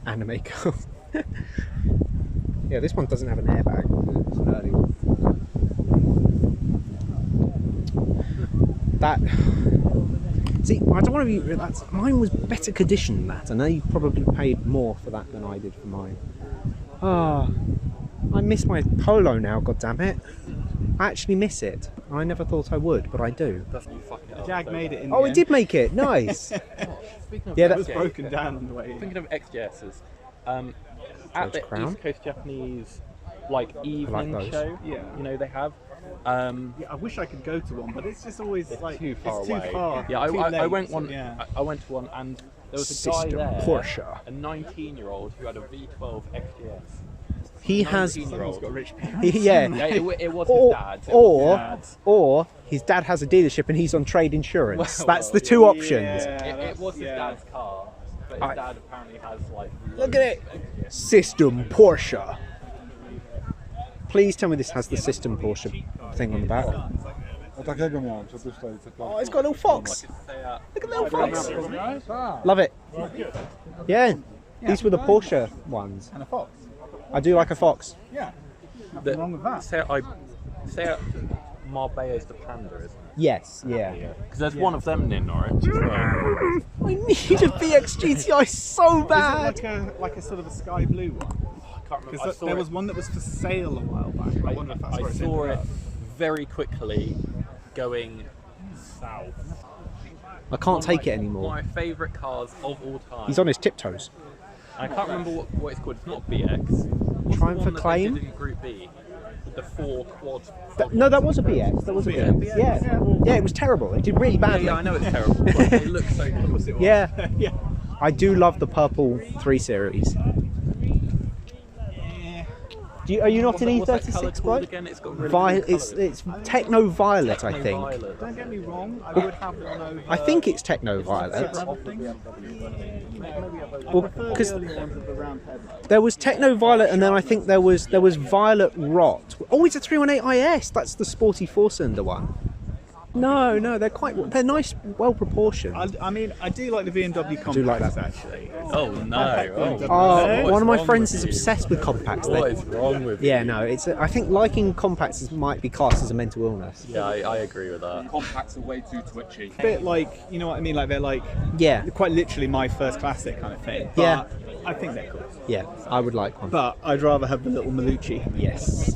Anime cool. Yeah, this one doesn't have an airbag. It's an early one. That. See, I don't want to be. Mine was better condition than that. I know you probably paid more for that than I did for mine. Ah, I miss my Polo now. God damn it! I actually miss it. I never thought I would, but I do. Jag made it in Oh, the it did make it. Nice. Speaking of Yeah, It that- was broken down on the way in. Thinking of XJS's, at the Crown? East Coast Japanese like evening those. show, Yeah. you know they have. Yeah, I wish I could go to one, but it's just always like Too far it's away. Too far. Yeah, too I late, went one. Yeah. I went to one, and There was a guy System there, Porsche. a 19-year-old who had a V12 XGS. He has. 19-year-old. Got rich parents. Yeah. Yeah, it was his dad's. Or his dad has a dealership and he's on trade insurance. Well, That's the two options. Yeah, It was his dad's car, but his dad apparently has like. Look at it. System Porsche. Please tell me this has the System Porsche thing on the back. Oh, it's got a little fox. Look at the little fox. Love it. Yeah. These were the Porsche ones. And a fox. I do like a fox. Yeah. Nothing wrong with that. Say Marbella's the Panda, isn't it? Yes, yeah. Because there's one of them in Norwich. I need a VX GTI so bad. Is it like a sort of a sky blue one? I can't remember. Because there was one that was for sale a while back. I wonder if that's where I it's saw ended it up. very quickly going south. I can't take it anymore. My favourite cars of all time. He's on his tiptoes. I can't remember what it's called. It's not BX. What's Triumph the one for Claim? that they did in Group B? With the 4 quad. No, that was a BX. That was a BX. Yeah. Yeah, it was terrible. It did really badly. Yeah, I know it's terrible, but it looks so cool. Yeah. Yeah. I do love the purple 3 Series. Are you not an What's that colour E36, called bro? again? It's got really good It's Techno Violet, I think. Techno-violet. Don't get me wrong, I would have one over. I think it's Techno Violet. Well, because The early ones of the round headlight. there was Techno Violet, and then I think there was Violet Rot. Oh, it's a 318 IS. That's the sporty 4-cylinder one. No, they're nice, well proportioned. I mean, I do like the BMW compacts do like that. actually. Oh no! Oh, one of my wrong friends with is you? obsessed with compacts. What is wrong with you? Yeah, no, I think liking compacts might be classed as a mental illness. Yeah, I agree with that. Compacts are way too twitchy. A bit like, you know what I mean? Like they're like Yeah, quite literally my first classic kind of thing. But Yeah. I think they're cool. yeah, I would like one. But I'd rather have the little Malucci. Yes.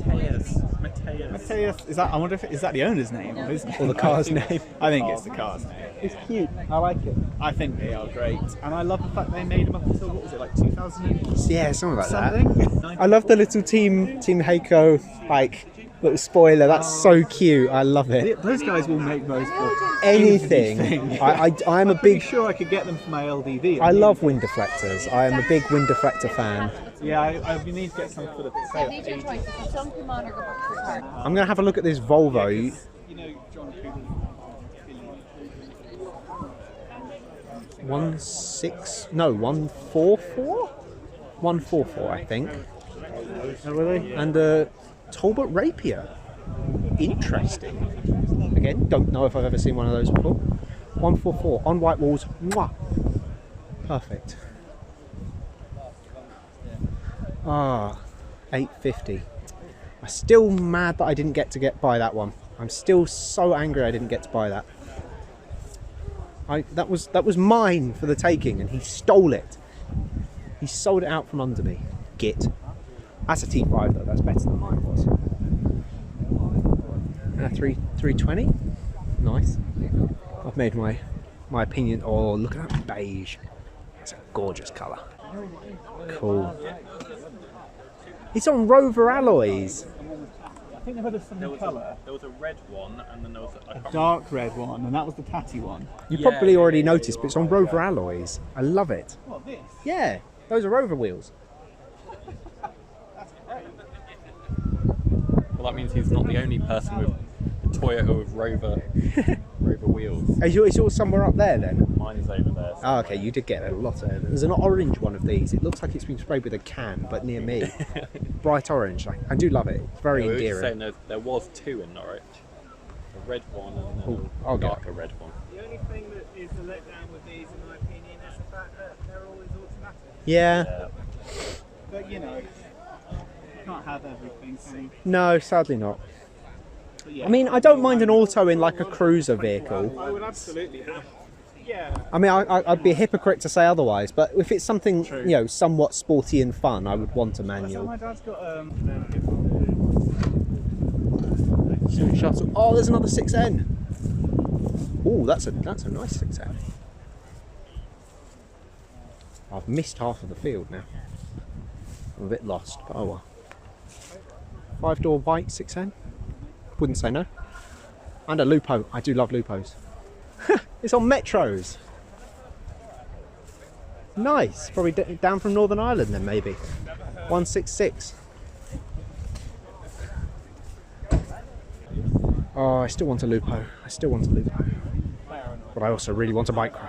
Mateus, is that? I wonder if is that the owner's name or his name? Or the car's name. I think it's the car's name. It's cute. I like it. I think they are great, and I love the fact they made them up until what was it, like 2000 Yeah, something like that. something? I love the little Team Heiko like little spoiler. That's so cute. I love it. Those guys will make those for Anything. I am a Pretty big. sure I could get them for my LDV. I love wind deflectors. I am a big wind deflector fan. Yeah, I need to get some for the sale. Need your choices. If some come on or go back to the car. I'm gonna have a look at this Volvo. You know, John Cooley. 144. 144, I think. And a Talbot Rapier. Interesting. Again, don't know if I've ever seen one of those before. 144 on white walls. Mwah. Perfect. Ah, 850. I'm still mad that I didn't get to buy that one. I'm still so angry I didn't get to buy that. That was mine for the taking, and he stole it. He sold it out from under me. Git. That's a T5 though. That's better than mine was. 320. Nice. I've made my opinion. Oh, look at that beige. It's a gorgeous colour. Cool. It's on Rover alloys. I think they've had a similar colour. There was a red one, and then there was A dark red one, and that was the tatty one. You Yeah, probably already yeah, noticed, but it's on Rover alloys. I love it. What, this? Yeah, those are Rover wheels. Well, that means he's not the only person with a Toyota with Rover wheels. Is yours somewhere up there then? Mine is over there. Oh, okay, you did get a lot of them. There's an orange one of these. It looks like it's been sprayed with a can, but near me. Bright orange. I do love it. It's very We were just endearing. saying there was 2 in Norwich. A red one and then Ooh, a I'll get darker red one. The only thing that is a letdown with these, in my opinion, is the fact that they're always automatic. Yeah. But you know, you can't have everything. Can you? No, sadly not. But yeah, I mean, I don't mind an auto in like a cruiser vehicle. I would absolutely have. Yeah. I mean, I'd be a hypocrite to say otherwise, but if it's something, somewhat sporty and fun, I would want a So manual. my dad's got Shuttle. Oh, there's another 6N. Oh, that's a nice 6N. I've missed half of the field now. I'm a bit lost, but oh well. 5-door white 6N. Wouldn't say no. And a Lupo. I do love Lupos. It's on Metros. Nice. Probably down from Northern Ireland then, maybe. 166. Oh, I still want a Lupo. I still want a Lupo. But I also really want a Micro.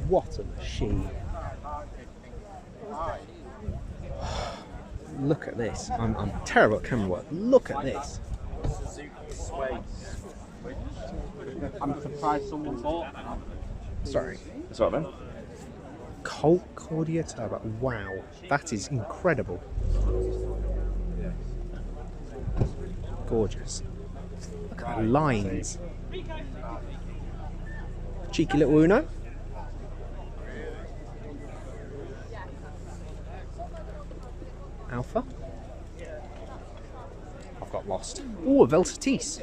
What a machine. Look at this. I'm terrible at camera work. Look at this. I'm surprised someone bought. Sorry. That's what then. Colt Cordia Turbo. Wow. That is incredible. Gorgeous. Look at the lines. Cheeky little Uno. Alpha. I've got lost. Oh, a Velsatis.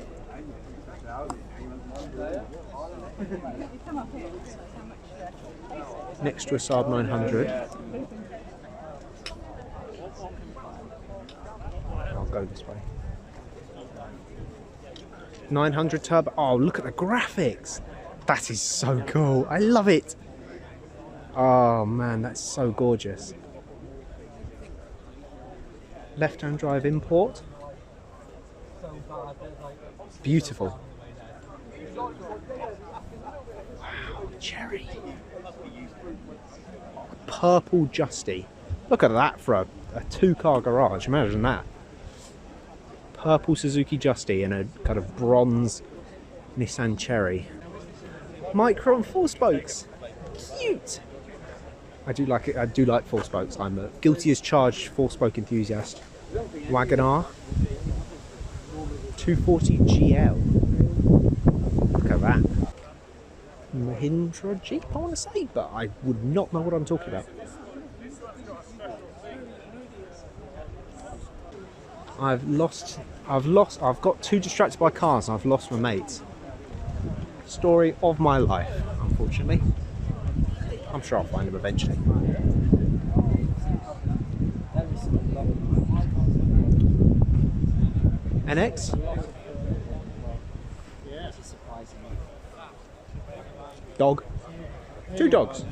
Next to a Saab 900. I'll go this way. 900 turbo. Oh, look at the graphics. That is so cool. I love it. Oh man, that's so gorgeous. Left-hand drive import. Beautiful. Wow, cherry. Purple Justy. Look at that for a two-car garage. Imagine that. Purple Suzuki Justy and a kind of bronze Nissan Cherry. Micro and 4 spokes. Cute. I do like it. I do like 4 spokes. I'm a guilty as charged 4-spoke enthusiast. Wagonar 240 GL. Look at that. Mahindra Jeep, I want to say, but I would not know what I'm talking about. I've got too distracted by cars and I've lost my mates. Story of my life, unfortunately. I'm sure I'll find him eventually. NX? Dog. 2 dogs.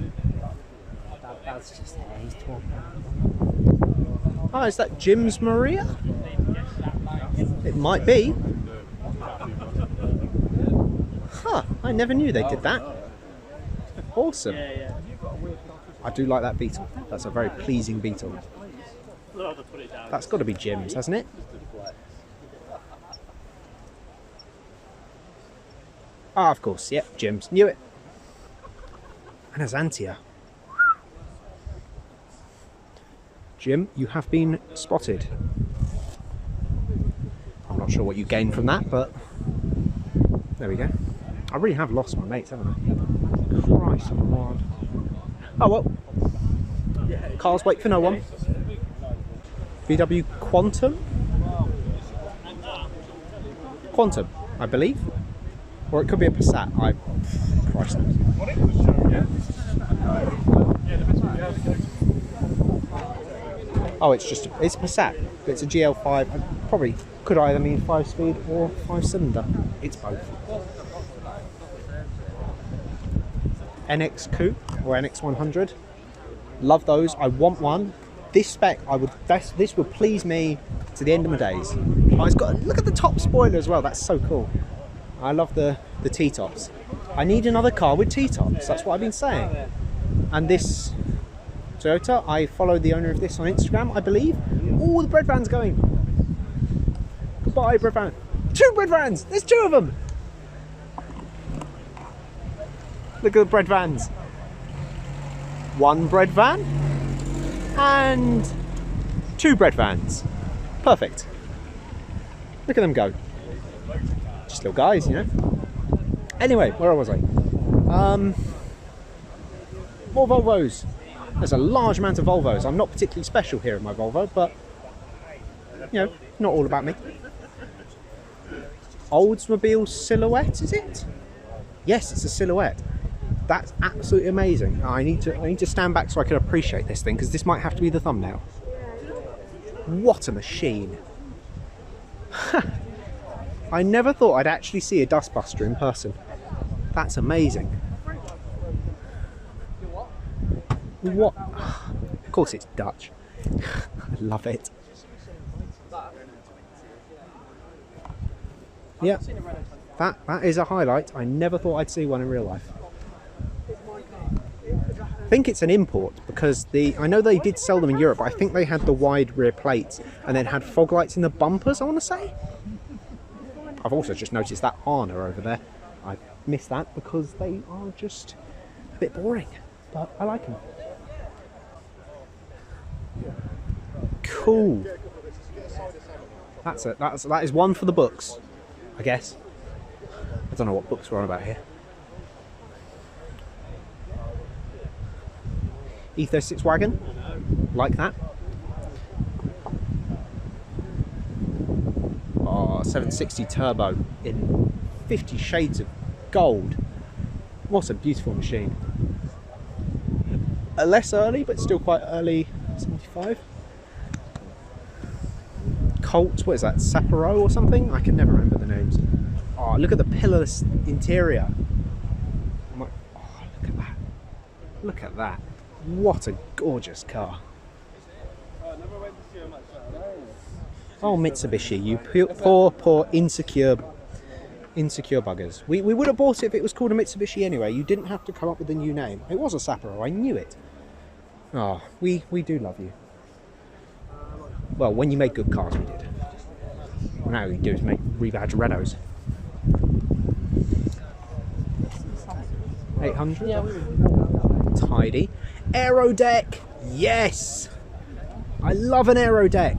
That's just he's talking. Oh, is that Jim's Maria? It might be. Huh, I never knew they did that. Awesome. I do like that Beetle. That's a very pleasing Beetle. That's got to be Jim's, hasn't it? Ah, of course, yep, Jim's. Knew it. And a Xantia. Jim, you have been spotted. I'm not sure what you gained from that, but there we go. I really have lost my mates, haven't I? Christ on the Lord. Oh well. Cars wait for no one. VW Quantum? Quantum, I believe. Or it could be a Passat. Christ. Oh, it's a Passat. But it's a GL5. I probably could either mean 5-speed or 5-cylinder. It's both. NX Coupe or NX 100. Love those. I want one. This spec, this would please me to the end of my days. Oh, it's got, look at the top spoiler as well. That's so cool. I love the T-tops. I need another car with T-tops. That's what I've been saying. And this Toyota, I followed the owner of this on Instagram, I believe. Oh, the bread van's going. Goodbye, bread van. 2 bread vans. There's 2 of them. Look at the bread vans. 1 bread van and 2 bread vans. Perfect. Look at them go. Just little guys, you know. Anyway, where was I? More Volvos. There's a large amount of Volvos. I'm not particularly special here in my Volvo, but you know, not all about me. Oldsmobile Silhouette, is it? Yes, it's a Silhouette. That's absolutely amazing. I need to stand back so I can appreciate this thing, because this might have to be the thumbnail. What a machine. I never thought I'd actually see a dustbuster in person. That's amazing. What? Of course it's Dutch. I love it. Yeah, that is a highlight. I never thought I'd see one in real life. I think it's an import because I know they did sell them in Europe, but I think they had the wide rear plates and then had fog lights in the bumpers, I want to say. I've also just noticed that Arna over there. I missed that because they are just a bit boring, but I like them. Cool. That's it. That is one for the books, I guess. I don't know what books we're on about here. Ethos 6 wagon, like that. Oh, 760 turbo in 50 shades of gold. What a beautiful machine. Less early, but still quite early, 75. Colt, what is that, Sapporo or something? I can never remember the names. Oh, look at the pillarless interior. Oh, look at that. Look at that. What a gorgeous car. Oh, Mitsubishi, you poor insecure buggers. We would have bought it if it was called a Mitsubishi anyway. You didn't have to come up with a new name. It was a Sapporo, I knew it. Oh, we do love you. Well, when you made good cars, we did. Now all you do is make rebadge Renos. 800? Yeah, tidy. Aero deck! Yes! I love an aero deck.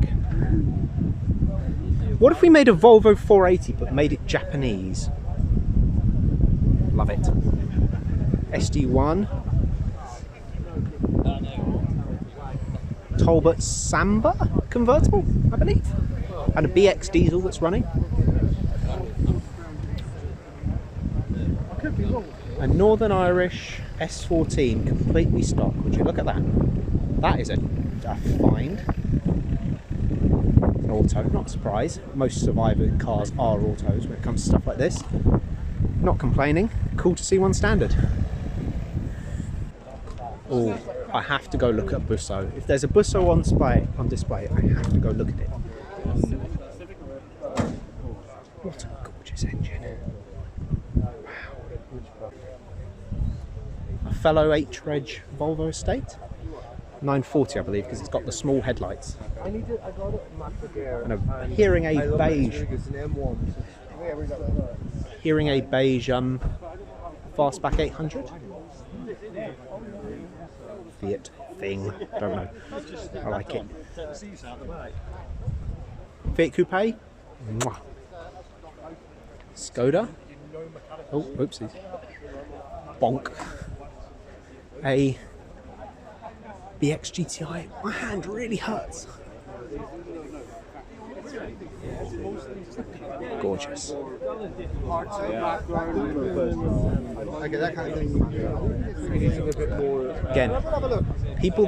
What if we made a Volvo 480 but made it Japanese? Love it. SD1. Talbot Samba convertible, I believe. And a BX diesel that's running. A Northern Irish S14 completely stock. Would you look at that? That is a find. An auto, not a surprise. Most Survivor cars are autos when it comes to stuff like this. Not complaining. Cool to see one standard. Oh, I have to go look at Busso. If there's a Busso on display, I have to go look at it. What a gorgeous engine. Wow. A fellow H-Reg Volvo estate. 940, I believe, because it's got the small headlights. And a hearing aid beige. Hearing aid beige fastback 800. Fiat thing, don't know. I like it. Fiat Coupe. Mwah. Skoda. Oh, oopsies. Bonk. A BX GTI. My hand really hurts. Gorgeous. Again, people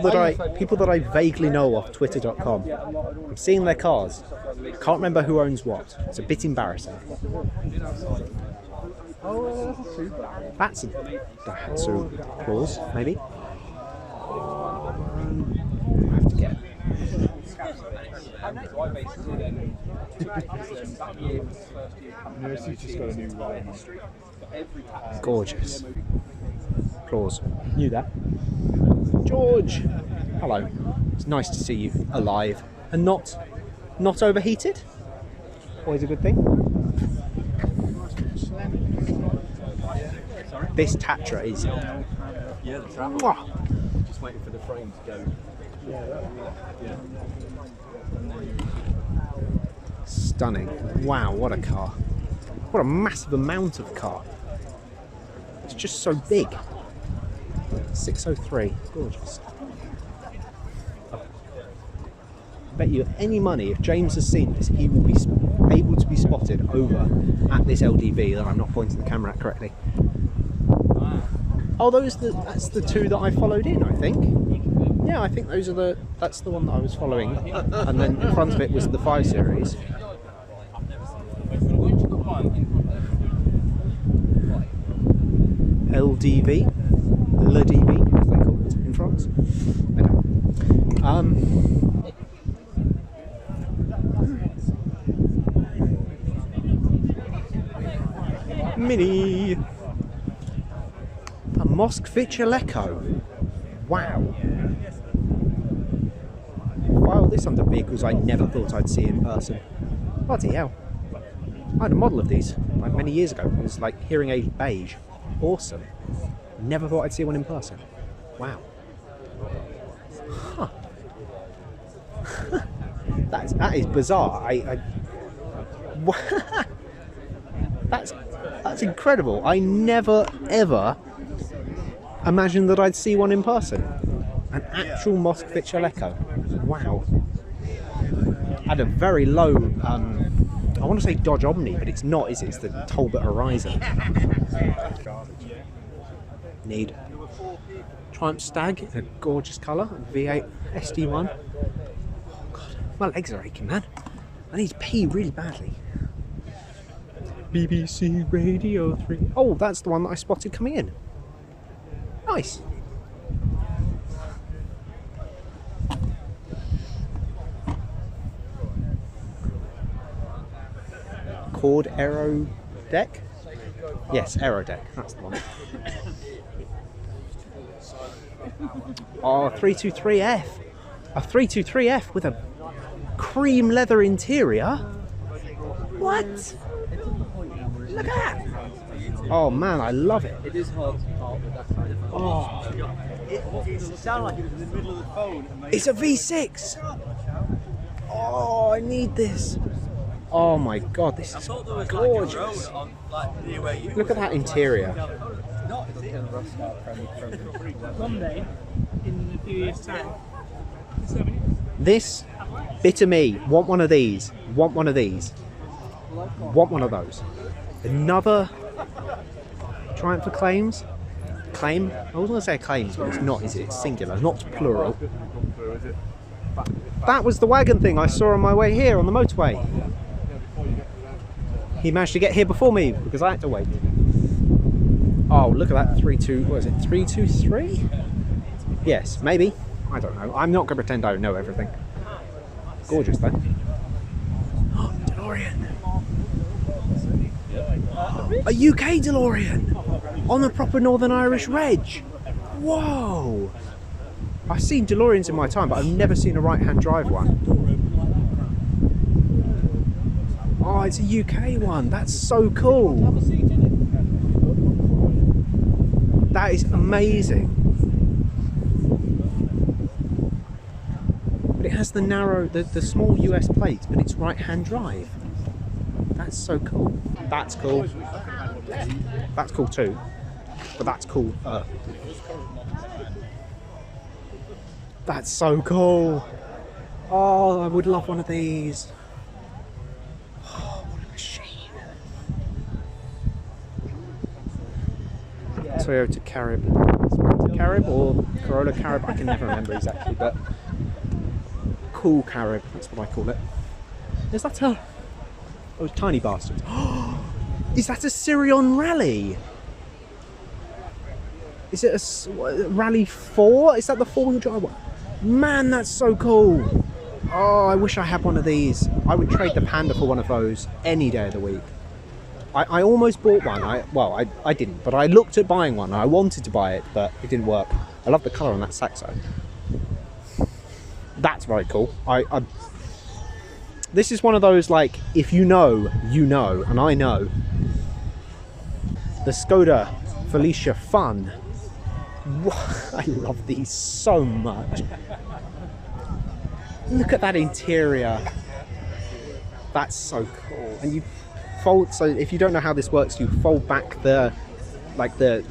that I vaguely know off Twitter.com. I'm seeing their cars. Can't remember who owns what. It's a bit embarrassing. That's a Daihatsu clause, maybe. I have to get. Gorgeous. Applause. Knew that. George! Hello. It's nice to see you alive and not overheated. Always a good thing. This Tatra is. Yeah, the travel. Mwah. Just waiting for the frame to go. Yeah. Stunning. Wow, what a car. What a massive amount of car. It's just so big. 603. Gorgeous. I bet you any money, if James has seen this, he will be able to be spotted over at this LDV that I'm not pointing the camera at correctly. Oh, that's the two that I followed in, I think. Yeah, I think that's the one that I was following. And then in front of it was the 5 Series. LDV, Le DV, as they call it in France. I don't. Mini. A Moskvich Echo. Wow. File this under vehicles I never thought I'd see in person. Bloody hell. I had a model of these like many years ago. It was like hearing aid beige. Awesome. Never thought I'd see one in person. Wow. Huh. that is bizarre. That's incredible. I never ever imagined that I'd see one in person. An actual Moskvich Echo. Wow. Had a very low, I want to say Dodge Omni, but it's not, is it? It's the Talbot Horizon. Need. Triumph Stag in a gorgeous colour. V8 SD1. Oh God, my legs are aching, man. I need to pee really badly. BBC Radio 3. Oh, that's the one that I spotted coming in. Nice. Cord Aero Deck? Yes, Aero Deck, that's the one. Oh, 323F. A 323F with a cream leather interior? What? Look at that! Oh man, I love it. It is hard to part with that kind of phone. It sounded like it was in the middle of the phone. It's a V6! Oh, I need this. Oh my god, this is gorgeous. Look at that interior. Someday, in a few years' time. This, bitter me, want one of these, want one of these, want one of those. Another Triumph for claims? Claim? I was going to say claims, but it's not, is it? It's singular, not plural. That was the wagon thing I saw on my way here on the motorway. He managed to get here before me because I had to wait. Oh, look at that 323? Yes, maybe. I don't know. I'm not going to pretend I know everything. Gorgeous though. Oh, DeLorean. A UK DeLorean on a proper Northern Irish reg. Whoa! I've seen DeLoreans in my time, but I've never seen a right-hand drive one. Oh, it's a UK one. That's so cool. That is amazing. But it has the narrow, the small US plates, but it's right-hand drive. That's so cool. That's cool. That's cool too. But that's cool. That's so cool. Oh, I would love one of these. Oh, what a machine. Toyota Carib. Carib or Corolla Carib? I can never remember exactly, but cool Carib, that's what I call it. Is that a... Oh, tiny bastard. Is that a Sirion Rally? Is it a Rally 4? Is that the 4-wheel drive one? Man, that's so cool. Oh, I wish I had one of these. I would trade the Panda for one of those any day of the week. I almost bought one. I didn't, but I looked at buying one. I wanted to buy it, but it didn't work. I love the colour on that Saxo. That's very cool. This is one of those, like, if you know, you know, and I know. The Skoda Felicia Fun. I love these so much. Look at that interior. That's so cool. And you fold, so if you don't know how this works, you fold back the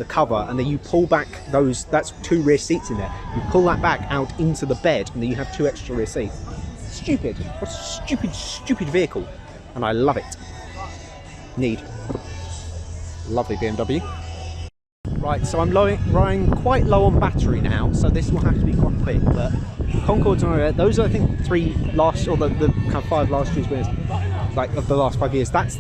cover, and then you pull back those, that's 2 rear seats in there. You pull that back out into the bed, and then you have 2 extra rear seats. Stupid. What a stupid vehicle. And I love it. Need. Lovely BMW. Right, so I'm running quite low on battery now, so this will have to be quite quick. But Concords on those are, I think, 3 last, or the kind of 5 last year's winners, like of the last 5 years. That's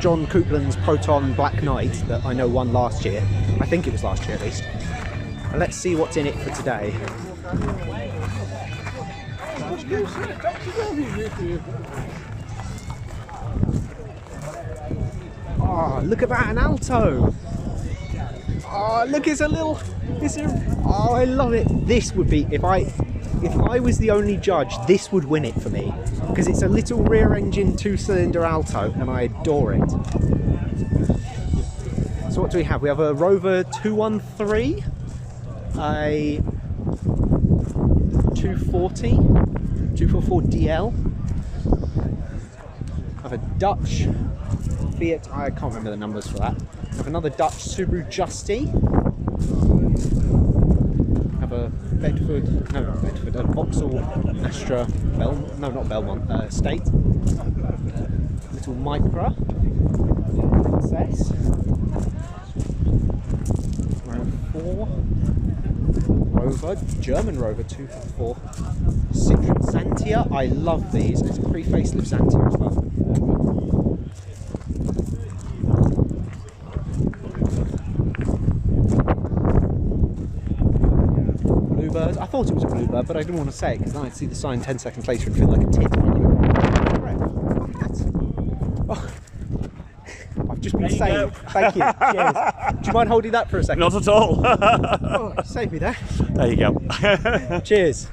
John Coupland's Proton Black Knight that I know won last year. I think it was last year at least. And let's see what's in it for today. Oh, look at that, an Alto! Oh, look, it's a little. Oh, I love it. This would be, if I was the only judge, this would win it for me, because it's a little rear-engine 2-cylinder Alto, and I adore it. So what do we have? We have a Rover 213, a 244 DL. I have a Dutch Fiat, I can't remember the numbers for that. I have another Dutch Subaru Justy. I have a a Vauxhall Astra, not Belmont, Estate. Little Micra, Princess. Rover 4. German Rover 244. Citroen Xantia, I love these. It's a pre-facelift Xantia as well. I thought it was a Bluebird, but I didn't want to say it because then I'd see the sign 10 seconds later and feel like a tit. Oh, I've just been saved. Thank you. Cheers. Do you mind holding that for a second? Not at all. Oh, you saved me there. There you go. Cheers.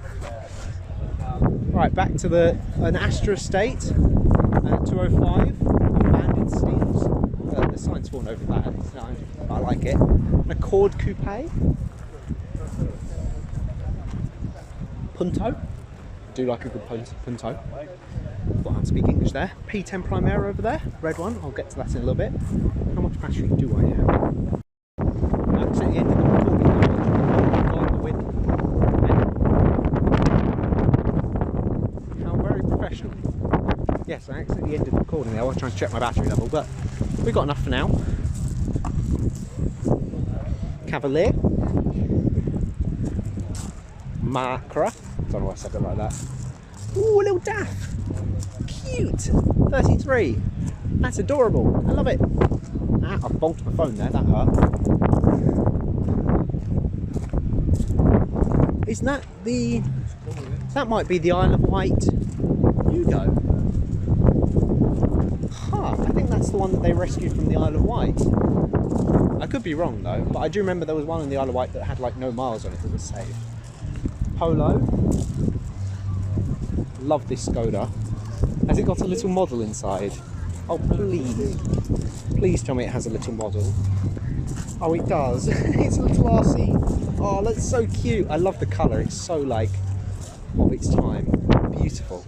Right, back to an Astra Estate, 205, banded steels. The sign's fallen over that, so I like it. An Accord Coupe. Punto. I do like a good Punto. Thought I'd speak English there. P10 Primera over there, red one. I'll get to that in a little bit. How much battery do I have? I actually ended the recording now. God, the wind. How very professional. Yes, I accidentally ended the recording there. I was trying to check my battery level, but we've got enough for now. Cavalier. Micra. Don't know why I said it like that. Ooh, a little DAF. Cute. 33. That's adorable. I love it. Ah, I bolted my phone there. That hurt. Isn't that the? That might be the Isle of Wight Yugo. Huh. I think that's the one that they rescued from the Isle of Wight. I could be wrong though, but I do remember there was one in the Isle of Wight that had like no miles on it that was saved. Polo. Love this Skoda. Has it got a little model inside? Oh please. Please tell me it has a little model. Oh it does. It's a little RC. Oh that's so cute. I love the colour. It's so like of its time. Beautiful.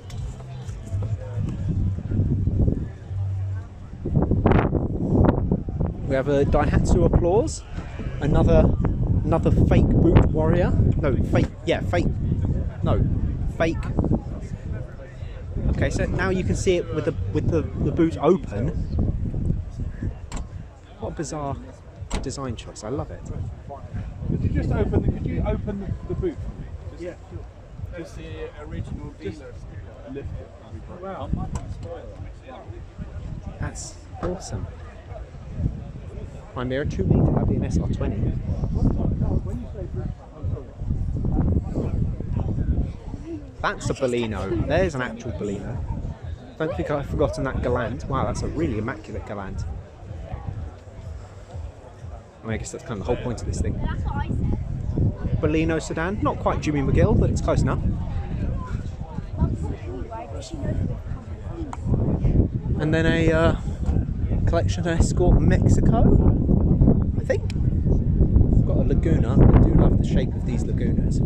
We have a Daihatsu Applause. Another fake boot warrior. No, fake. Yeah, fake. No, fake. Okay, so now you can see it with the boot open. What a bizarre design choice! I love it. Could you just open the boot? Yeah. Just the original dealer. Lift it. Wow. That's awesome. Primera 2 litre IBMS R20. That's a Bellino. There's an actual Bellino. Don't think I've forgotten that Galant. Wow, that's a really immaculate Galant. I guess that's kind of the whole point of this thing. That's what I said. Bellino sedan. Not quite Jimmy McGill, but it's close enough. And then a collection Escort Mexico, I think. I've got a Laguna. I do love the shape of these Lagunas.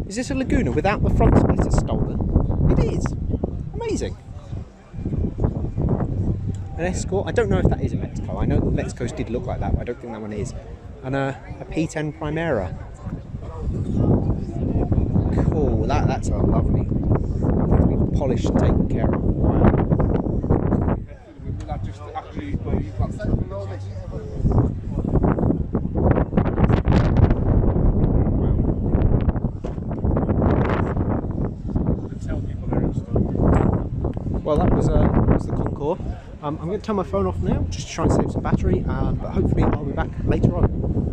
Is this a Laguna without the front splitter stolen? It is. Amazing. An Escort. I don't know if that is a Mexico. I know that Mexicos did look like that, but I don't think that one is. And a P10 Primera. Cool. That's a lovely. Polished and taken care of. Wow. Tell people they're in stock. Well, that was the Concours. I'm going to turn my phone off now, just to try and save some battery, but hopefully I'll be back later on.